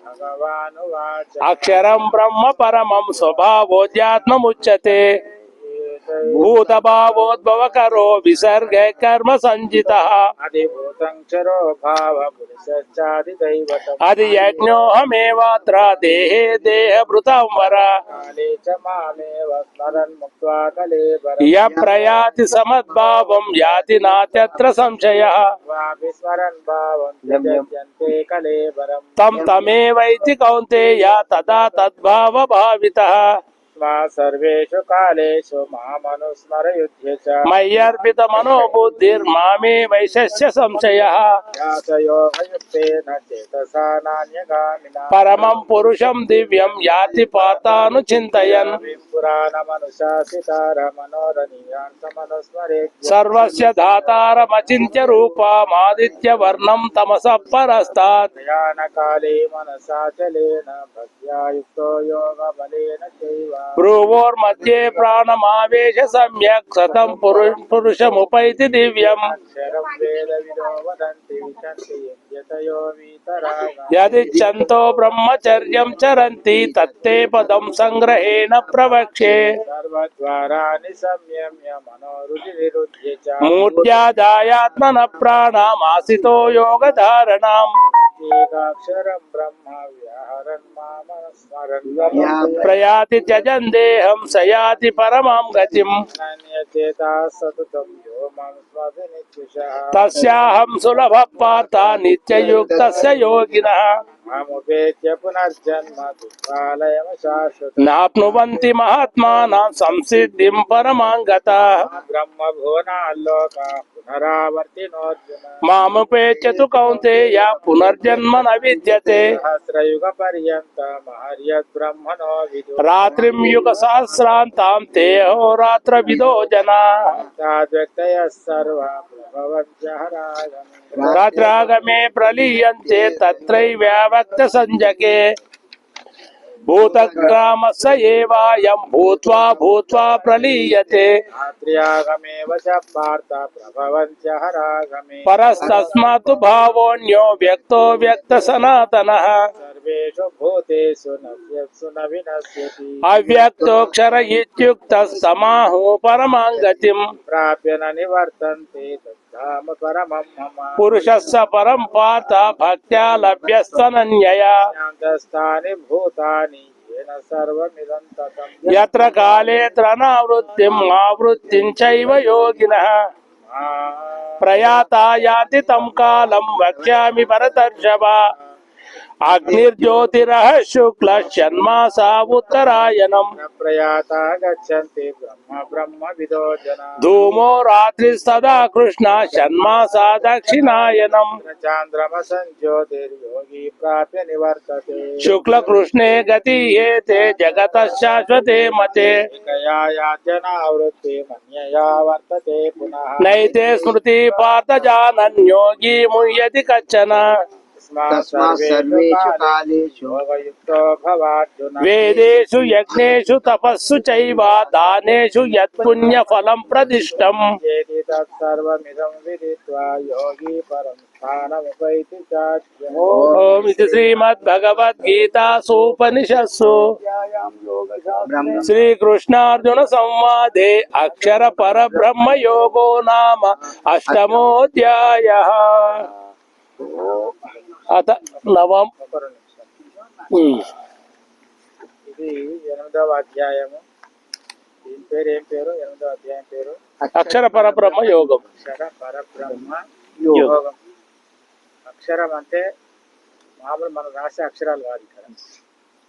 S2: भगवानुवाच
S1: అక్షరం బ్రహ్మ పరమం స్వభావోధ్యాత్మముచ్యతే భూతభావోద్భవకరో విసర్గ కర్మ సంజితః
S2: अधिभूतं क्षरो भाव पुरुषश्चादिदैवतम्
S1: అది యజ్ఞోహమేవాత్ర దేహే దేహభృతం వర
S2: काले च मामेव स्मरन् मुक्त्वा कलेबरं
S1: య ప్రయాతి సమద్భావం యాతి నాత్యత్ర సంశయః
S2: वापि स्मरन् भावं त्यजन्ते कलेबरम्
S1: తం తమేవైతి కౌంతేయ తదా తద్భావ భావితః
S2: स्मा सर्वेषु कालेषु मामनुस्मरयुध्य च
S1: మయ్యర్పిత మనోబుద్ధిర్మామే వైశస్య సంశయః
S2: ध्यासयोगयुक्तेन चेतसा नान्यगामिना
S1: పరమం పురుషం దివ్యం యాతి పాతాను చింతయన్
S2: पुराणमनुशासितारमनोरणीयान् समनुस्मरेत्
S1: సర్వస్య ధాతారమచింత్య రూపమాదిత్య వర్ణం తమసః పరస్తాత్
S2: प्रयाणकाले मनसा चलेन भक्त्या युक्तो योगबलेन चैव
S1: భ్రువోర్मध्ये ప్రాణమావేశ సమ్యక్ సతం పురుషముపైతి దివ్యం
S2: అక్షరం వేద విదో వదంతి విశంతి యతయో వీతరాగం
S1: యదిచ్ఛంతో బ్రహ్మచర్యం చరంతి తత్తే పదం సంగ్రహేణ ప్రవక్ష్యే
S2: సర్వద్వారాని సంయమ్య మనోరుచి నిరుధ్య చ
S1: మూర్ధ్యాదాయాత్మన ప్రాణమాసితో యోగధారణాం
S2: ఏకాక్షరం బ్రహ్మ వ్యాహరన్ మామస్మరన్
S1: ప్రయాతి త్యజన్ దేహం సయాతి పరమాం గతిం
S2: అనన్యచేతా సతతం యో మాం స్వాభినిత్యుషః
S1: తస్యాహం సులభ పాత నిత్యయుక్తస్య యోగినః
S2: మాముపేత్య పునర్జన్మ దుఃఖాలయం శాశ్వతం
S1: నాప్నువంతి మహాత్మానాం సంసిద్ధిం పరమాం గతాః
S2: బ్రహ్మభువనాల్లోక పునరావర్తినోర్జున
S1: మాముపేత్య తు కౌంతేయ పునర్జన్మ న విద్యతే
S2: సహస్రయుగ పర్యంత మహర్యద్ బ్రహ్మణో విదు
S1: రాత్రిం యుగ సహస్రాంతాం తే హోరాత్ర విదో జనా
S2: తాద్వ్యక్తయ సర్వ ప్రభవంత్యహరాగమి
S1: రాత్రాగమే ప్రలీయంతే తత్రైవ్యావక్త సంజకే భూతగ్రామస్య ఏవాయం భూత్వా భూత్వా ప్రలీయతే
S2: రాత్ర్యాగమేవ చ పార్థ ప్రభవంత్యహరాగమి
S1: పరస్తస్మాత్ భావోన్యో వ్యక్తో వ్యక్త సనాతనః
S2: సర్వేషు భూతేషు నవ్యత్సు న వినశ్యతి
S1: అవ్యక్తోక్షర ఇత్యుక్తః సమాహో పరమాం గతిం
S2: ప్రాప్య న నివర్తంతే తద్ధామ పరమం మమ
S1: పురుషస్య పరం పార్థ భక్త్యా లభ్యస్తనన్యయా
S2: జ్ఞాతస్థాని భూతాని येन सर्वमिदं ततं
S1: యత్ర కాలేత్ర నావృత్తిం ఆవృత్తిం చైవ యోగినః ప్రయాతా యాతి తం కాలం వక్ష్యామి భరతర్షభ అగ్నిర్జ్యోతిరః శుక్ల షణ్మాసా ఉత్తరాయణం
S2: प्रयाता गच्छन्ति ब्रह्म ब्रह्म विदो जना
S1: ధూమో రాత్రిస్తదా కృష్ణ షణ్మాసా దక్షిణాయనం
S2: चान्द्रम संज्योतिर्योगी प्राप्य निवर्तते
S1: శుక్ల కృష్ణే గతీయేతే జగత శాశ్వతే మతే
S2: एकया यात्यनावृत्ति मन्यया वर्तते पुनः
S1: నైతే స్మృతి పార్థ జానన్యోగి ముహ్యతి కచ్చన
S3: तस्मात् सर्वेषु कालेषु
S2: योगयुक्तो भवार्जुन
S1: వేదేషు యజ్ఞేషు తపస్సు చైవ దానేషు యత్పుణ్య ఫలం ప్రదిష్టం
S2: येति तत्सर्वमिदं विदित्वा योगी परं स्थानमुपैति चाच्यम्
S1: ఓం ఇది శ్రీమద్భగవద్గీతాసూపనిషత్సు
S3: ब्रह्म
S1: శ్రీకృష్ణార్జున సంవాదే అక్షర పరబ్రహ్మ యోగో నామ అష్టమోధ్యాయః అత నవం
S2: ఒకరు నిమిషం. ఇది 8వ అధ్యాయము. దీని పేరు ఏం పేరు? 8వ అధ్యాయం పేరు
S1: అక్షర పరబ్రహ్మ యోగం
S2: అక్షర పరబ్రహ్మ యోగం. అక్షరం అంటే మామూలు మనం రాసే అక్షరాలు కాదు ఇక్కడ.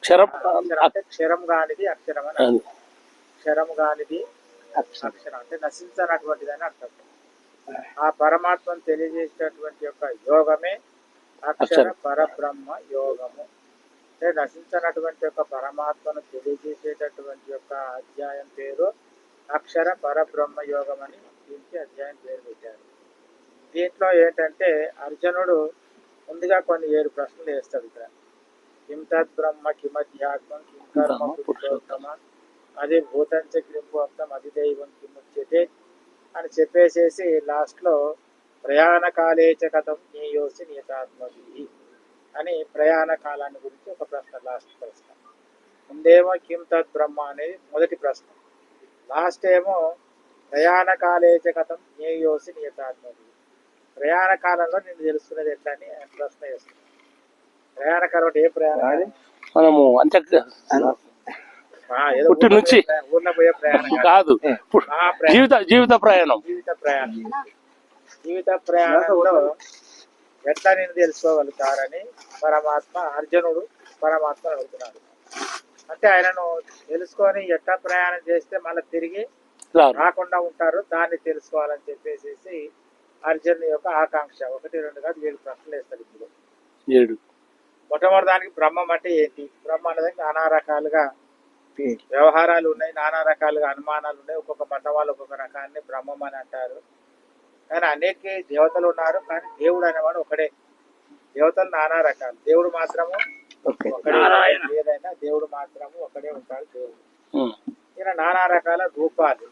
S1: క్షరం
S2: అక్షరం అంటే క్షరం కానిది అక్షరం అని అర్థం. క్షరం కానిది అక్షరం అంటే నశించనటువంటిది అని అర్థం. ఆ పరమాత్మను తెలియజేసేటటువంటి యొక్క యోగమే అక్షర పరబ్రహ్మ యోగము. అంటే నశించినటువంటి యొక్క పరమాత్మను తెలియజేసేటటువంటి యొక్క అధ్యాయం పేరు అక్షర పరబ్రహ్మ యోగం అని దీనికి అధ్యాయం పేరు పెట్టారు. దీంట్లో ఏంటంటే అర్జునుడు ముందుగా కొన్ని 7 ప్రశ్నలు వేస్తాడు ఇక్కడ. కిం తద్ బ్రహ్మ కిమధ్యాత్మం కిం కర్మ పురుషోత్తమ అది భూతంచ కింపోక్తం అది దైవం కిముచ్యతే అని చెప్పేసేసి లాస్ట్లో ప్రయాణ కాలేచ కథం నీయోసి నియతాత్మవి అని ప్రయాణ కాలాన్ని గురించి ఒక ప్రశ్న, లాస్ట్ ప్రశ్న. ముందేమో కిం తద్ బ్రహ్మ అనేది మొదటి ప్రశ్న, లాస్ట్ ఏమో ప్రయాణ కాలేచ కథం నీయోసి నియతాత్మవి, ప్రయాణ కాలంలో నేను తెలుసుకునేది ఎట్లా అని ఆయన ప్రశ్న చేస్తున్నాను. ప్రయాణ కాలం అంటే ఏ ప్రయాణం?
S1: మనము అంటే
S2: ఏదో
S1: పుట్టి నుంచి
S2: ఊర్లో పోయే ప్రయాణం
S1: కాదు జీవిత ప్రయాణం.
S2: జీవిత ప్రయాణంలో ఎట్లా నేను తెలుసుకోగలుగుతారని పరమాత్మ అర్జునుడు పరమాత్మ అడుగుతున్నాడు. అంటే ఆయనను తెలుసుకొని ఎట్లా ప్రయాణం చేస్తే మళ్ళీ తిరిగి రాకుండా ఉంటారు దాన్ని తెలుసుకోవాలని చెప్పేసి అర్జున్ యొక్క ఆకాంక్ష. 1, 2 కాదు 7 ప్రశ్నలు వేస్తాడు. ఇప్పుడు
S1: 7.
S2: మొట్టమొదటి దానికి బ్రహ్మం అంటే ఏంటి? బ్రహ్మ అనేది నానా రకాలుగా వ్యవహారాలు ఉన్నాయి, నానా రకాలుగా అనుమానాలు ఉన్నాయి. ఒక్కొక్క మతం వాళ్ళు ఒక్కొక్క రకాన్ని బ్రహ్మం అని అంటారు. కానీ అనేక దేవతలు ఉన్నారు, కానీ దేవుడు అనేవాడు ఒకడే. దేవతలు నానా రకాలు, దేవుడు మాత్రము ఒకడే. ఏదైనా దేవుడు మాత్రము ఒకడే ఉంటాడు దేవుడు. ఈయన నానా రకాల రూపాలు.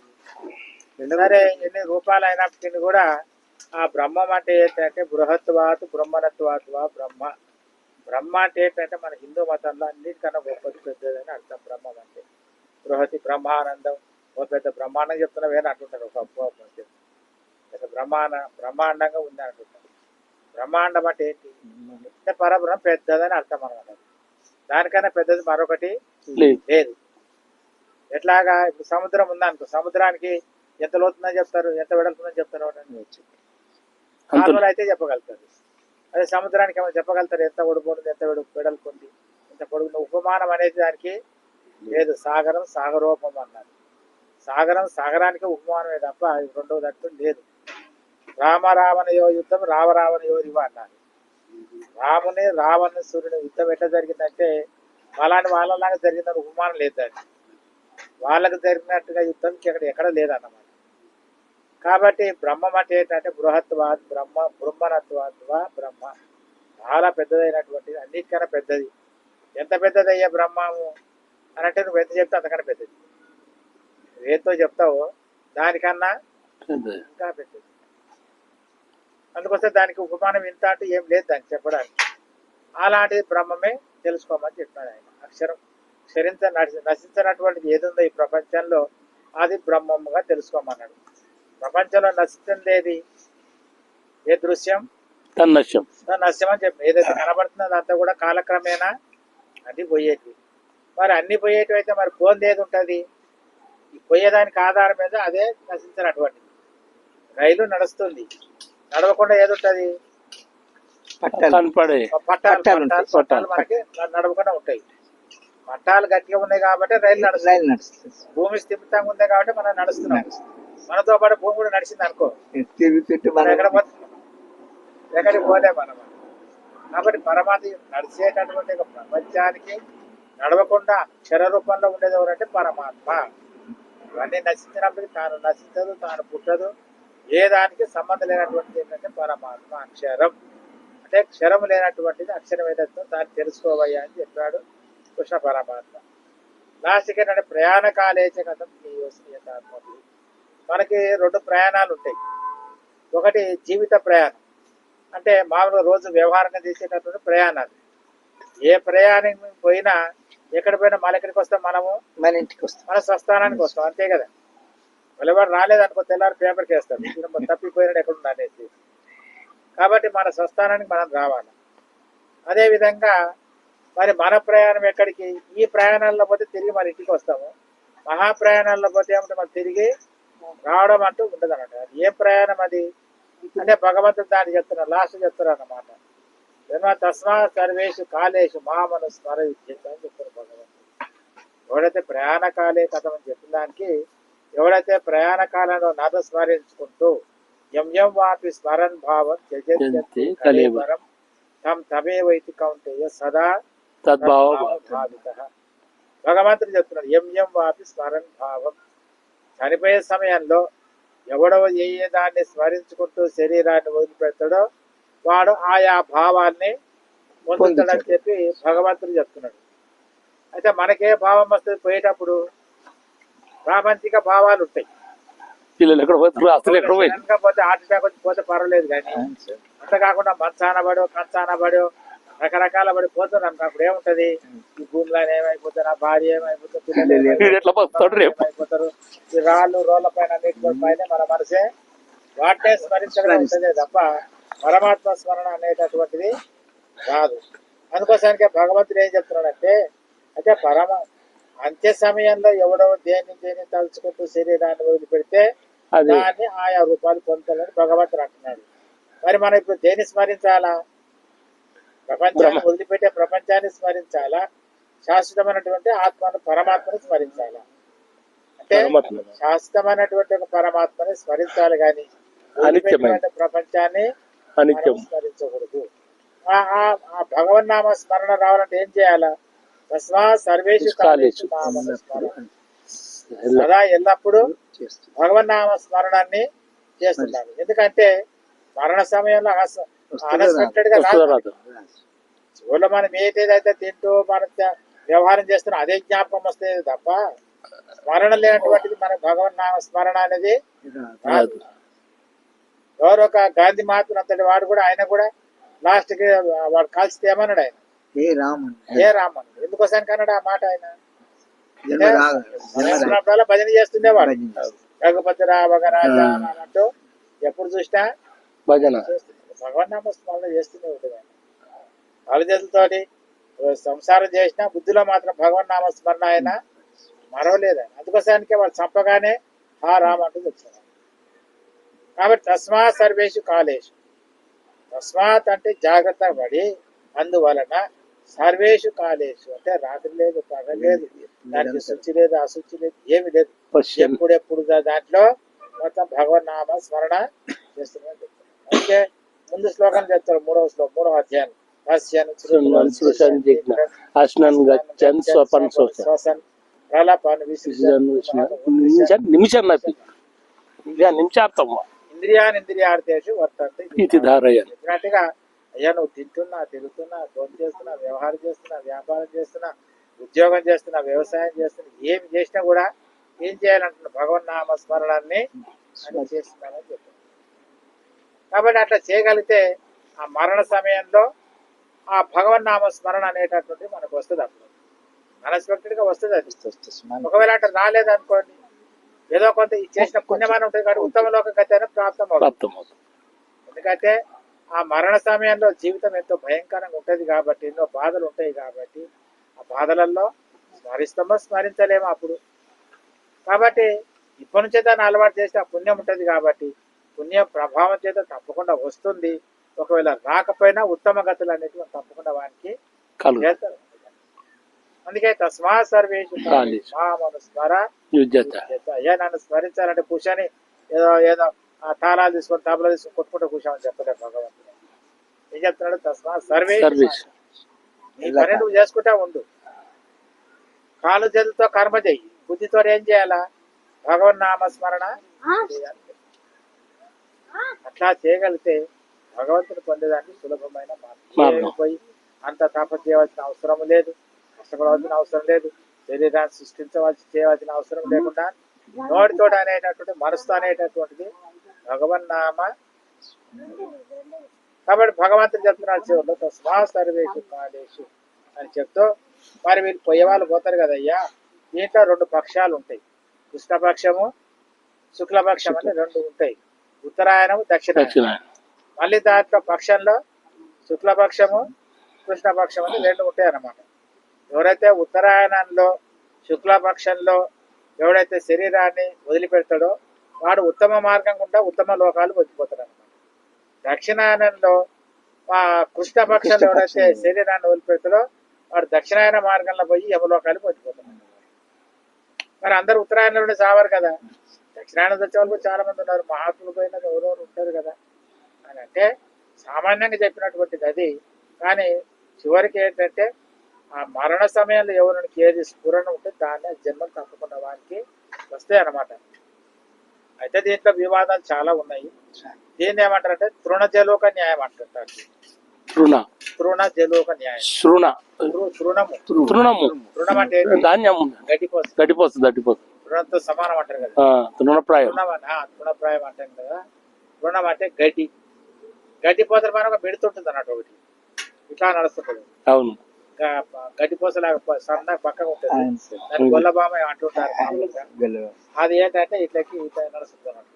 S2: సరే ఎన్ని రూపాలు అయినప్పటికీ కూడా ఆ బ్రహ్మం అంటే ఏంటంటే బృహత్వాత్ బ్రహ్మణత్వాత్వా బ్రహ్మ. బ్రహ్మ అంటే ఏంటంటే మన హిందూ మతంలో అన్నిటికన్నా గొప్పది పెద్దదని అర్థం. బ్రహ్మం అంటే బృహతి బ్రహ్మానందం, ఒక పెద్ద బ్రహ్మాండం చెప్తున్నావేని అంటుంటారు. ఒక బ్రహ్మాండంగా ఉంది అంటుంటారు. బ్రహ్మాండం అంటే ఏంటి అంటే పరబ్రహ్మ పెద్దదని అర్థం అనమాట. దానికన్నా పెద్దది మరొకటి లేదు. ఎట్లాగా ఇప్పుడు సముద్రం ఉందనుకో, సముద్రానికి ఎంత లోతుందని చెప్తారు, ఎంత వెడల్పుందని చెప్తారు, నార్మల్ అయితే చెప్పగలుగుతారు. అదే సముద్రానికి ఏమైనా చెప్పగలుగుతారు ఎంత ఒడుపు ఉంది, ఎంత వెడల్పు ఉంది, ఎంత పొడుగు. ఉపమానం అనేది దానికి లేదు. సాగరం సాగరోపం అన్నారు. సాగరం సాగరానికి ఉపమానమే తప్ప రెండవది అంటూ లేదు. రామరావణ యుద్ధం రావరావణ యువ అన్నారు. రాముని రావణ సూర్యుని యుద్ధం ఎట్లా జరిగిందంటే వాళ్ళలాగా జరిగిందని ఉపమానం లేదు. దానికి వాళ్ళకు జరిగినట్టుగా యుద్ధం ఎక్కడ లేదన్నమాట. కాబట్టి బ్రహ్మం అంటే ఏంటంటే బృహత్వాద్ బ్రహ్మ, బ్రహ్మణత్వాద్వా బ్రహ్మ. చాలా పెద్దదైనటువంటిది, అన్నిటికన్నా పెద్దది. ఎంత పెద్దది అయ్యే బ్రహ్మము అని అంటే నువ్వు ఎంత చెప్తే అంతకన్నా పెద్దది. నువ్వేంతో చెప్తావో దానికన్నా ఇంకా పెద్దది. అందుకోసం దానికి ఉపమానం ఇంత అంటే ఏం లేదు దానికి చెప్పడానికి. అలాంటిది బ్రహ్మమే తెలుసుకోమని చెప్పాడు ఆయన. అక్షరం నశించినటువంటిది ఏది ఉందో ఈ ప్రపంచంలో అది బ్రహ్మముగా తెలుసుకోమన్నాడు. ప్రపంచంలో నశించింది ఏది? ఏ దృశ్యం?
S1: తన్నశ్యం
S2: అని చెప్పి ఏదైతే కనబడుతుందో అంతా కూడా కాలక్రమేణా అది పోయేటి. మరి అన్ని పోయేటివి అయితే మరి పోంది ఏది ఉంటుంది? ఈ పోయేదానికి ఆధారం మీద అదే నశించినటువంటిది. రైలు నడుస్తుంది, నడవకుండా ఏది ఉంటుంది? పట్టాలు మనకి నడవకుండా ఉంటాయి. పట్టాలు గట్టిగా ఉన్నాయి కాబట్టి రైలు నడుస్తుంది. భూమి స్థిమితంగా ఉంది కాబట్టి మనం నడుస్తున్నాం. మనతో పాటు భూమి కూడా నడిచింది అనుకో, ఎక్కడికి పోలే మనం. కాబట్టి పరమాత్మ నడిచేటటువంటి ఒక ప్రపంచానికి నడవకుండా అక్షర రూపంలో ఉండేది ఎవరంటే పరమాత్మ. ఇవన్నీ నశించినప్పటికీ తాను నశించదు, తాను పుట్టదు. ఏ దానికి సంబంధం లేనటువంటిది ఏంటంటే పరమాత్మ. అక్షరం అంటే క్షరం లేనటువంటిది అక్షరం ఏదైతే దాన్ని తెలుసుకోవయ్యా అని చెప్పాడు కృష్ణ పరమాత్మ. లాస్ట్కి ఏంటంటే ప్రయాణ కాలేచ కథం నీయోస్మియతాత్మకి. మనకి రెండు ప్రయాణాలు ఉంటాయి. ఒకటి జీవిత ప్రయాణం, అంటే మామూలుగా రోజు వ్యవహారంగా చేసేటటువంటి ప్రయాణాలు. ఏ ప్రయాణం పోయినా ఎక్కడ పోయినా మన ఎక్కడికి వస్తాం? మనము మన ఇంటికి వస్తాం, మన స్వస్థానానికి వస్తాం, అంతే కదా. వెలువడు రాలేదనుకో తెల్లారి పేపర్కి వేస్తాం తప్పిపోయినాడు ఎక్కడున్నా అనేసి. కాబట్టి మన స్వస్థానానికి మనం రావాలి. అదేవిధంగా మరి మన ప్రయాణం ఎక్కడికి? ఈ ప్రయాణాల్లో పోతే తిరిగి మన ఇంటికి వస్తాము. మహాప్రయాణాల్లో పోతే ఏమంటే మనం తిరిగి రావడం అంటూ ఉండదు అన్నమాట. అది ఏ ప్రయాణం అది అంటే భగవంతుడు దాన్ని చెప్తున్నారు, లాస్ట్ చెప్తున్నారు అన్నమాట. తస్మా సర్వేషు కాలేషు మామను స్మరయుజ్యత అని చెప్తారు భగవంతుడు. ఎవడైతే ప్రయాణ కాలే కథం అని చెప్పిన దానికి, ఎవడైతే ప్రయాణ కాలంలో నన్ను స్మరించుకుంటూ ఎం వాపి స్మరన్ భావం త్యజంతి తమేవైతి కౌంటేయ సదా భావిత. భగవంతుడు చెప్తున్నాడు ఎం వాపి స్మరన్ భావం. చనిపోయే సమయంలో ఎవడో ఏ దాన్ని స్మరించుకుంటూ శరీరాన్ని వదిలిపెడతాడో వాడు ఆయా భావాన్ని పొందుతాడని చెప్పి భగవంతుడు చెప్తున్నాడు. అయితే మనకే భావం వస్తుంది పోయేటప్పుడు? ప్రాపంచిక భావాలు ఉంటాయి. పోతే హార్ట్ అటాక్ వచ్చి పోతే పర్వాలేదు, కానీ అంత కాకుండా మంచానబడో కంచానబడో రకరకాల పడి పోతున్నాను. అప్పుడు ఏముంటది? ఈ భూమిలో ఏమైపోతుంది, నా భార్య ఏమైపోతుంది, పిల్లలు ఏమైపోతారు, ఈ రోడ్ల పైన పైన మన మనసే వాటినే స్మరించడం ఉంటుందే తప్ప పరమాత్మ స్మరణ అనేటటువంటిది రాదు. అందుకోసానికి భగవంతుడు ఏం చెప్తున్నాడంటే, అయితే అంత్య సమయంలో ఎవడో దేన్ని తలుచుకుంటూ శరీరాన్ని వదిలిపెడితే దాన్ని ఆయా రూపాలు పొందుతాడని భగవంతుడు అంటున్నాడు. మరి మనం ఇప్పుడు దేన్ని స్మరించాలా? ప్రపంచాన్ని వదిలిపెట్టే ప్రపంచాన్ని స్మరించాలా? శాశ్వతమైనటువంటి ఆత్మను పరమాత్మను స్మరించాలా? అంటే శాశ్వతమైనటువంటి ఒక పరమాత్మని స్మరించాలి, కానీ ప్రపంచాన్ని స్మరించకూడదు. ఆ భగవన్నామ స్మరణ రావాలంటే ఏం చేయాలా? తస్మా సర్వేషు కాలేషు మామను స్మరణ. సదా ఎల్లప్పుడూ భగవన్నామ స్మరణాన్ని చేస్తున్నాను. ఎందుకంటే మరణ సమయంలో అన్ఎక్స్పెక్టెడ్ గా చివరిలో మనం ఏదైతే తింటూ మనం వ్యవహారం చేస్తున్నాం అదే జ్ఞాపకం వస్తుంది తప్ప స్మరణ లేనటువంటిది మన భగవన్ నామ స్మరణ అనేది
S1: రాదు.
S2: ఎవరో ఒక గాంధీ మహాత్ముడు అంతటి వాడు కూడా ఆయన కూడా లాస్ట్ కి వాడు కాల్చితే ఏమన్నాడు ఆయన
S3: ఏ రామన్
S2: ఏ రామన్ ఎందుకోసానికి అన్నాడు ఆ మాట ఆయన
S3: జన్మ రాగ
S2: ఉన్నప్పుడల్లా భజన చేస్తుండేవాడు రఘుపతి రావగ రాజా అని అన్నట్టు ఎప్పుడు చూసినా
S1: భజన
S2: భగవన్ నామ స్మరణ చేస్తూనే ఉంటుంది ఆయన వాళ్ళ చేతులతోటి సంసారం చేసినా బుద్ధిలో మాత్రం భగవన్ నామ స్మరణ ఆయన మరవలేదు ఆయన అందుకోసానికే వాళ్ళు చంపగానే హా రామ్ అంటూ వచ్చారు కాబట్టి తస్మాత్ సర్వేషు కాలేషు తస్మాత్ అంటే జాగ్రత్త పడి అందువలన సర్వేషు కాలేషు అంటే రాత్రి లేదు పగలు లేదు దానికి శుచి లేదు అశుచి లేదు ఏమి లేదు ఎప్పుడెప్పుడు దాంట్లో మొత్తం భగవన్ నామ స్మరణ చేస్తున్నామని చెప్తారు అందుకే ముందు శ్లోకం చెప్తారు మూడవ అధ్యాయం నిమిషార్థేషు వర్తంతే
S1: ఇది ధారయ
S2: చెప్పినట్టుగా అయ్యా నువ్వు తింటున్నా తిరుగుతున్నా భోజనం చేస్తున్నా వ్యవహారం చేస్తున్నా వ్యాపారం చేస్తున్నా ఉద్యోగం చేస్తున్నా వ్యవసాయం చేస్తున్నా ఏమి చేసినా కూడా ఏం చేయాలంటున్నా భగవన్ నామ స్మరణాన్ని అని చేస్తున్నానని చెప్పారు కాబట్టి అట్లా చేయగలిగితే ఆ మరణ సమయంలో ఆ భగవన్ నామ స్మరణ అనేటటువంటి మనకు వస్తుంది అప్పుడు అన్ఎక్స్పెక్టెడ్ గా వస్తుంది అది ఒకవేళ అట్లా రాలేదనుకోండి ఏదో కొంత చేసిన పుణ్యమానం ఉంటుంది కాబట్టి ఉత్తమ లోక గతి అయినా ప్రాప్తం అవుతుంది ఎందుకంటే ఆ మరణ సమయంలో జీవితం ఎంతో భయంకరంగా ఉంటుంది కాబట్టి ఎన్నో బాధలు ఉంటాయి కాబట్టి ఆ బాధలలో స్మరిస్తామో స్మరించలేమో అప్పుడు కాబట్టి ఇప్పటి నుంచే దాన్ని అలవాటు చేస్తే ఆ పుణ్యం ఉంటుంది కాబట్టి పుణ్యం ప్రభావం చేత తప్పకుండా వస్తుంది ఒకవేళ రాకపోయినా ఉత్తమ గతులు అనేవి తప్పకుండా వానికి చేస్తారు అందుకే తస్మా సర్వేషు మామను స్మర అయ్యా నన్ను స్మరించాలంటే కూర్చొని ఏదో ఆ తాళాలు తీసుకొని తబలా తీసుకొని కొట్టుకుంటూ కూర్చోమని చెప్పలేదు భగవంతుడు ఏం చెప్తున్నాడు తస్మా సర్వేష్ నీ పని నువ్వు చేసుకుంటా ఉండు కాలు చేతులతో కర్మ చెయ్యి బుద్ధితో ఏం చేయాలా భగవన్ నామ స్మరణ చేయాలి అట్లా చేయగలిగితే భగవంతుని పొందేదానికి సులభమైన మార్గం పోయి అంత తాపం చేయవలసిన అవసరం లేదు కష్టపడవలసిన అవసరం లేదు శరీరాన్ని చేయవలసిన అవసరం లేకుండా నోటితో అనేటటువంటి మనసుతో అనేటటువంటిది భగవన్ నామ కాబట్టి భగవంతుడు చెప్తున్నాడు చివరిలో తస్మా సర్వేషు కాలేషు అని చెప్తూ మరి వీళ్ళు పొయ్యేవాళ్ళు పోతారు కదయ్యా దీంట్లో 2 పక్షాలు ఉంటాయి కృష్ణపక్షము శుక్లపక్షం అని 2 ఉంటాయి ఉత్తరాయణము దక్షిణాయనం మళ్ళీ దాంట్లో పక్షంలో శుక్లపక్షము కృష్ణపక్షం అని 2 ఉంటాయి అన్నమాట ఎవరైతే ఉత్తరాయణంలో శుక్లపక్షంలో ఎవడైతే శరీరాన్ని వదిలిపెడతాడో వాడు ఉత్తమ మార్గం గుండా ఉత్తమ లోకాలు పొందిపోతాడు అనమాట దక్షిణాయనంలో కృష్ణపక్షంలో ఎవడైతే శరీరాన్ని వదిలిపెడతాడో వాడు దక్షిణాయన మార్గంలో పోయి యమలోకాలు పొందిపోతాడు మరి అందరు ఉత్తరాయణంలోనే చావారు కదా దక్షిణాయనం వచ్చే వాళ్ళు చాలా మంది ఉన్నారు మహాత్ములు పోయిన ఎవరెవరు ఉంటారు కదా అని అంటే సామాన్యంగా చెప్పినటువంటిది అది కానీ చివరికి ఏంటంటే ఆ మరణ సమయంలో ఎవరికి ఏది స్ఫురణ ఉంటే దాన్ని జన్మలు తప్పకుండా వారికి వస్తాయి అన్నమాట అయితే దీంట్లో వివాదాలు చాలా ఉన్నాయి దీన్ని ఏమంటారంటే తృణజలోక న్యాయం అంటుంటారు తృణ జలోక న్యాయం తృణం అంటే గడ్డిపోతుంది తృణంతో సమానం అంటారు కదా తృణప్రాయం అంటాం కదా తృణం అంటే గడ్డిపోతలు మనం పెడుతుంటుంది అన్నట్టు ఒకటి ఇట్లా నడుస్తుంటుంది
S1: అవును
S2: గడ్డిపోసలాగా సన్న పక్కగా ఉంటుంది దాన్ని గొల్లబామ అంటుంటారు అది ఏంటంటే ఇట్లకి ఇట్లా నడుస్తుంది అన్నట్టు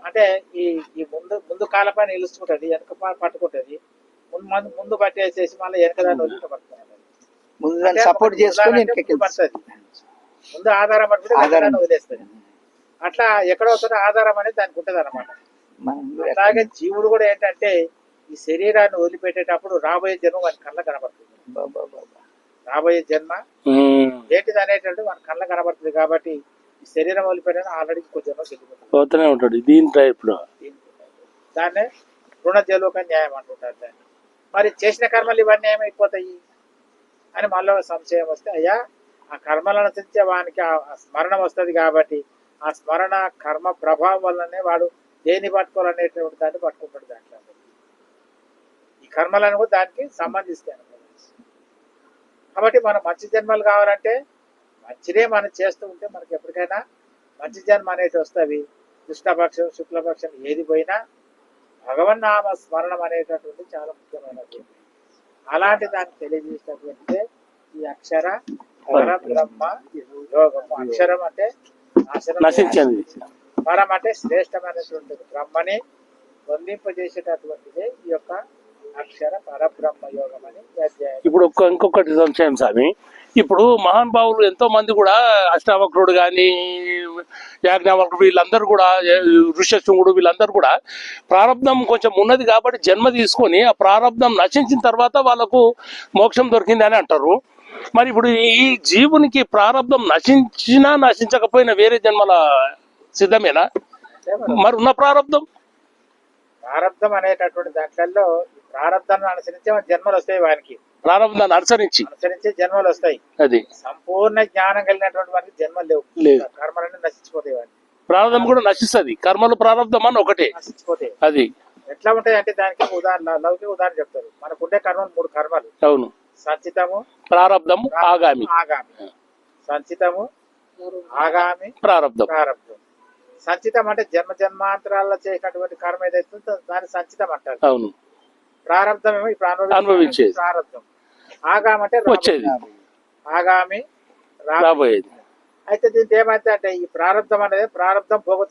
S2: అంటే ఈ ముందు కాళ్ళ పైన నిలుస్తుంటది వెనక పట్టుకుంటది ముందు పట్టేసేసి మళ్ళీ వెనక దాన్ని వదిలి పడుతుంది
S3: సపోర్ట్ చేసుకొని
S2: ముందు ఆధారం పట్టుకుంటే వదిలేస్తుంది అట్లా ఎక్కడ వస్తుందో ఆధారం అనేది దానికి ఉంటది అనమాట అలాగే జీవుడు కూడా ఏంటంటే ఈ శరీరాన్ని వదిలిపెట్టేటప్పుడు రాబోయే జన్మ వాని కళ్ళ కనబడుతుంది రాబోయే జన్మ ఏంటిది అనేటట్టు మన కళ్ళ కనబడుతుంది కాబట్టి ఈ శరీరం వదిలిపెట్టాను ఆల్రెడీ కొంచెం
S1: పోతూనే ఉంటాడు దీని టైప్లో
S2: దాన్నే రుణ జలోక న్యాయం అంటుంటారు దాన్ని మరి చేసిన కర్మలు ఇవన్నీ ఏమైపోతాయి అని మళ్ళీ సంశయం వస్తే అయ్యా ఆ కర్మలను అనుసరించే వానికి ఆ స్మరణ వస్తుంది కాబట్టి ఆ స్మరణ కర్మ ప్రభావం వల్లనే వాడు దేన్ని పట్టుకోవాలనేటువంటి దాన్ని పట్టుకుంటాడు దాంట్లో ఈ కర్మలను కూడా దానికి సంబంధిస్తాయి కాబట్టి మనం మంచి జన్మలు కావాలంటే మంచిదే మనం చేస్తూ ఉంటే మనకి ఎప్పటికైనా మంచి జన్మ అనేది వస్తుంది. కృష్ణపక్షం శుక్లపక్షం ఏది పోయినా భగవన్నామ స్మరణం అనేటటువంటి చాలా ముఖ్యమైనది. అలాంటి దాన్ని తెలియజేసినటువంటిదే ఈ అక్షర పరబ్రహ్మ యోగము. అక్షరం అంటే
S1: నశించింది,
S2: పరం అంటే శ్రేష్టమైనటువంటిది, బ్రహ్మని పొందింపజేసేటటువంటిదే ఈ యొక్క అక్షర పరబ్రహ్మ యోగం అని అధ్యాయం.
S1: ఇప్పుడు ఇంకొకటి సంశయం స్వామి, ఇప్పుడు మహానుభావులు ఎంతో మంది కూడా అష్టావక్రుడు కానీ యాజ్ఞవల్కుడు వీళ్ళందరూ కూడా ఋష్యశృంగుడు వీళ్ళందరూ కూడా ప్రారంధం కొంచెం ఉన్నది కాబట్టి జన్మ తీసుకొని ఆ ప్రారంధం నశించిన తర్వాత వాళ్ళకు మోక్షం దొరికింది అని అంటారు. మరి ఇప్పుడు ఈ జీవునికి ప్రారంధం నశించినా నశించకపోయినా వేరే జన్మల సిద్ధమేనా? మరి ఉన్న ప్రారంధం
S2: అనేటటువంటి దాంట్లో ఈ ప్రారంధాన్ని అనుసరించే జన్మలు వస్తాయి. వానికి
S1: ప్రారంధాన్ని అనుసరించే
S2: జన్మలు వస్తాయి.
S1: అది
S2: సంపూర్ణ జ్ఞానం కలిగినటువంటి వారికి జన్మలు
S1: లేదు.
S2: కర్మలన్నీ నశించిపోతాయి. వానికి
S1: ప్రారంధం కూడా నశిస్తుంది, కర్మలు ప్రారంధం అని ఒకటే
S2: నశించిపోతాయి.
S1: అది
S2: ఎట్లా ఉంటాయి అంటే దానికి లౌకిక ఉదాహరణ చెప్తారు. మనకుండే కర్మలు 3 కర్మలు.
S1: అవును,
S2: సంచితము,
S1: ప్రారంధము, ఆగామి.
S2: సంచితము, ఆగామి,
S1: ప్రారంధం.
S2: సంచితం అంటే జన్మ జన్మాంతరాల్లో చేసినటువంటి కర్మ ఏదైతుందో దాన్ని సంచితం అంటారు.
S1: అవును,
S2: ప్రారంధం ఏమో ఇప్పుడు
S1: అనుభవించేది.
S2: ప్రారంధం. ఆగామి అంటే
S1: వచ్చేది,
S2: ఆగామి
S1: రాబోయేది.
S2: అయితే దీనికి ఏమైతే అంటే ఈ ప్రారంధం అనేది ప్రారంధం భోగతో